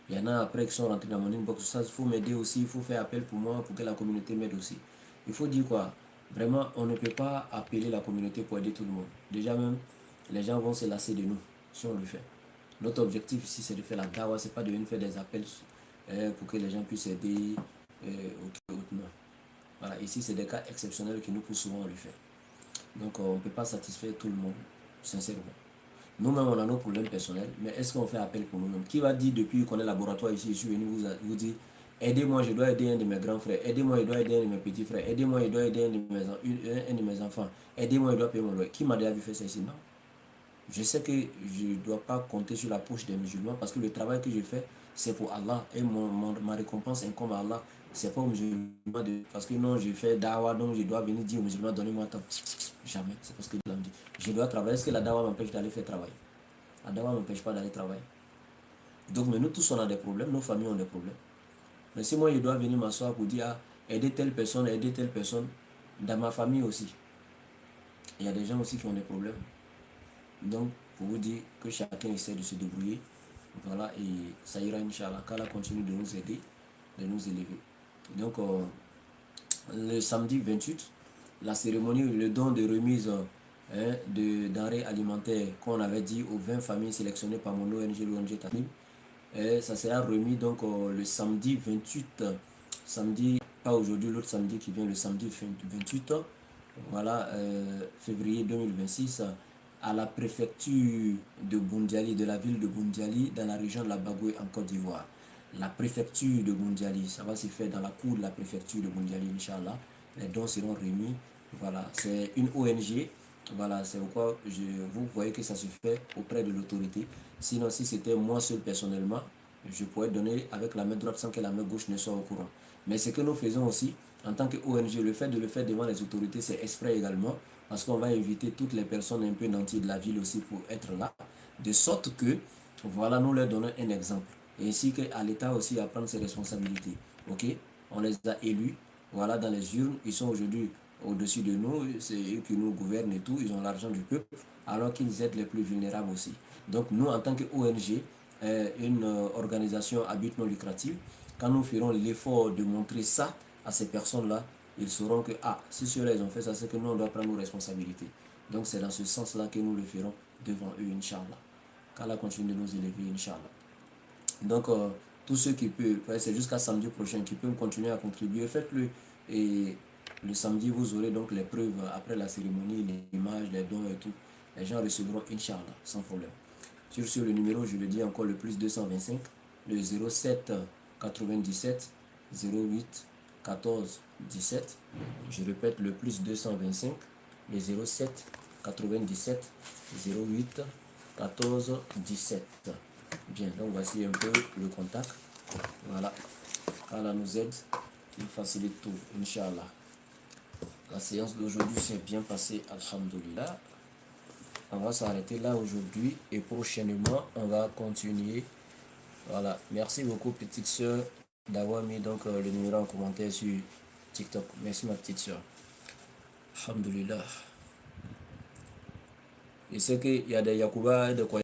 Il y en a après qui sont rentrés dans mon inbox. Ça, il faut m'aider aussi, il faut faire appel pour moi, pour que la communauté m'aide aussi. Il faut dire quoi? Vraiment, on ne peut pas appeler la communauté pour aider tout le monde. Déjà même, les gens vont se lasser de nous si on le fait. Notre objectif ici, c'est de faire la dawa, c'est pas de venir faire des appels pour que les gens puissent aider autrement. Voilà, ici, c'est des cas exceptionnels qui nous poussent souvent à le faire. Donc, on ne peut pas satisfaire tout le monde, sincèrement. Nous-mêmes, on a nos problèmes personnels, mais est-ce qu'on fait appel pour nous-mêmes? Qui va dire depuis qu'on est laboratoire ici, je suis venu vous dire, aidez-moi, je dois aider un de mes grands frères, aidez-moi, je dois aider un de mes petits frères, aidez-moi, je dois aider un de mes enfants, aidez-moi, je dois payer mon loyer. Qui m'a déjà vu faire ça ici? Non. Je sais que je ne dois pas compter sur la poche des musulmans parce que le travail que je fais, c'est pour Allah. Et ma récompense incombe à Allah. C'est pas aux musulmans parce que non, je fais dawa, donc je dois venir dire aux musulmans, donnez-moi tant. Jamais. C'est parce que Dieu me dit. Je dois travailler. Est-ce que la dawa m'empêche d'aller faire travail? La dawa ne m'empêche pas d'aller travailler. Donc, mais nous tous, on a des problèmes. Nos familles ont des problèmes. Mais si moi, je dois venir m'asseoir pour dire, aider telle personne, dans ma famille aussi, il y a des gens aussi qui ont des problèmes. Donc, pour vous dire que chacun essaie de se débrouiller, voilà, et ça ira, Inch'Allah, qu'Allah continue de nous aider, de nous élever. Donc, le samedi 28, la cérémonie, le don de remise de denrées alimentaires qu'on avait dit aux 20 familles sélectionnées par mon ONG, l'ONG Tatim, ça sera remis donc le samedi 28, samedi, pas aujourd'hui, l'autre samedi qui vient, le samedi 28, voilà, février 2026, à la préfecture de Boundiali, de la ville de Boundiali, dans la région de la Bagoué en Côte d'Ivoire. La préfecture de Boundiali, ça va se faire dans la cour de la préfecture de Boundiali, Inch'Allah. Les dons seront remis. Voilà, c'est une ONG. Voilà, c'est pourquoi vous voyez que ça se fait auprès de l'autorité. Sinon, si c'était moi seul personnellement, je pourrais donner avec la main droite sans que la main gauche ne soit au courant. Mais ce que nous faisons aussi, en tant qu'ONG, le fait de le faire devant les autorités, c'est exprès également, parce qu'on va inviter toutes les personnes un peu nanties de la ville aussi pour être là, de sorte que, voilà, nous leur donnons un exemple. Et ainsi qu'à l'État aussi à prendre ses responsabilités. Ok? On les a élus, voilà, dans les urnes, ils sont aujourd'hui au-dessus de nous, c'est eux qui nous gouvernent et tout, ils ont l'argent du peuple, alors qu'ils aident les plus vulnérables aussi. Donc nous, en tant qu'ONG, une organisation à but non lucratif, quand nous ferons l'effort de montrer ça à ces personnes-là, ils sauront que, ah, si ceux-là ils ont fait ça, c'est que nous, on doit prendre nos responsabilités. Donc c'est dans ce sens-là que nous le ferons devant eux, Inch'Allah. Qu'Allah continue de nous élever, Inch'Allah. Donc, tous ceux qui peuvent, c'est jusqu'à samedi prochain, qui peuvent continuer à contribuer, faites-le. Et le samedi, vous aurez donc les preuves après la cérémonie, les images, les dons et tout. Les gens recevront, Inch'Allah, sans problème. Sur le numéro, je le dis encore, le plus 225, le 07 97 08 14 17. Je répète, le plus 225, le 07 97 08 14 17. Bien, donc voici un peu le contact. Voilà. Allah nous aide, il facilite tout, Inch'Allah. La séance d'aujourd'hui s'est bien passée, Alhamdulillah. On va s'arrêter là aujourd'hui et prochainement, on va continuer. Voilà. Merci beaucoup, petite soeur, d'avoir mis donc le numéro en commentaire sur TikTok. Merci, ma petite soeur. Alhamdulillah. Je sais qu'il y a des Yakuba et de quoi.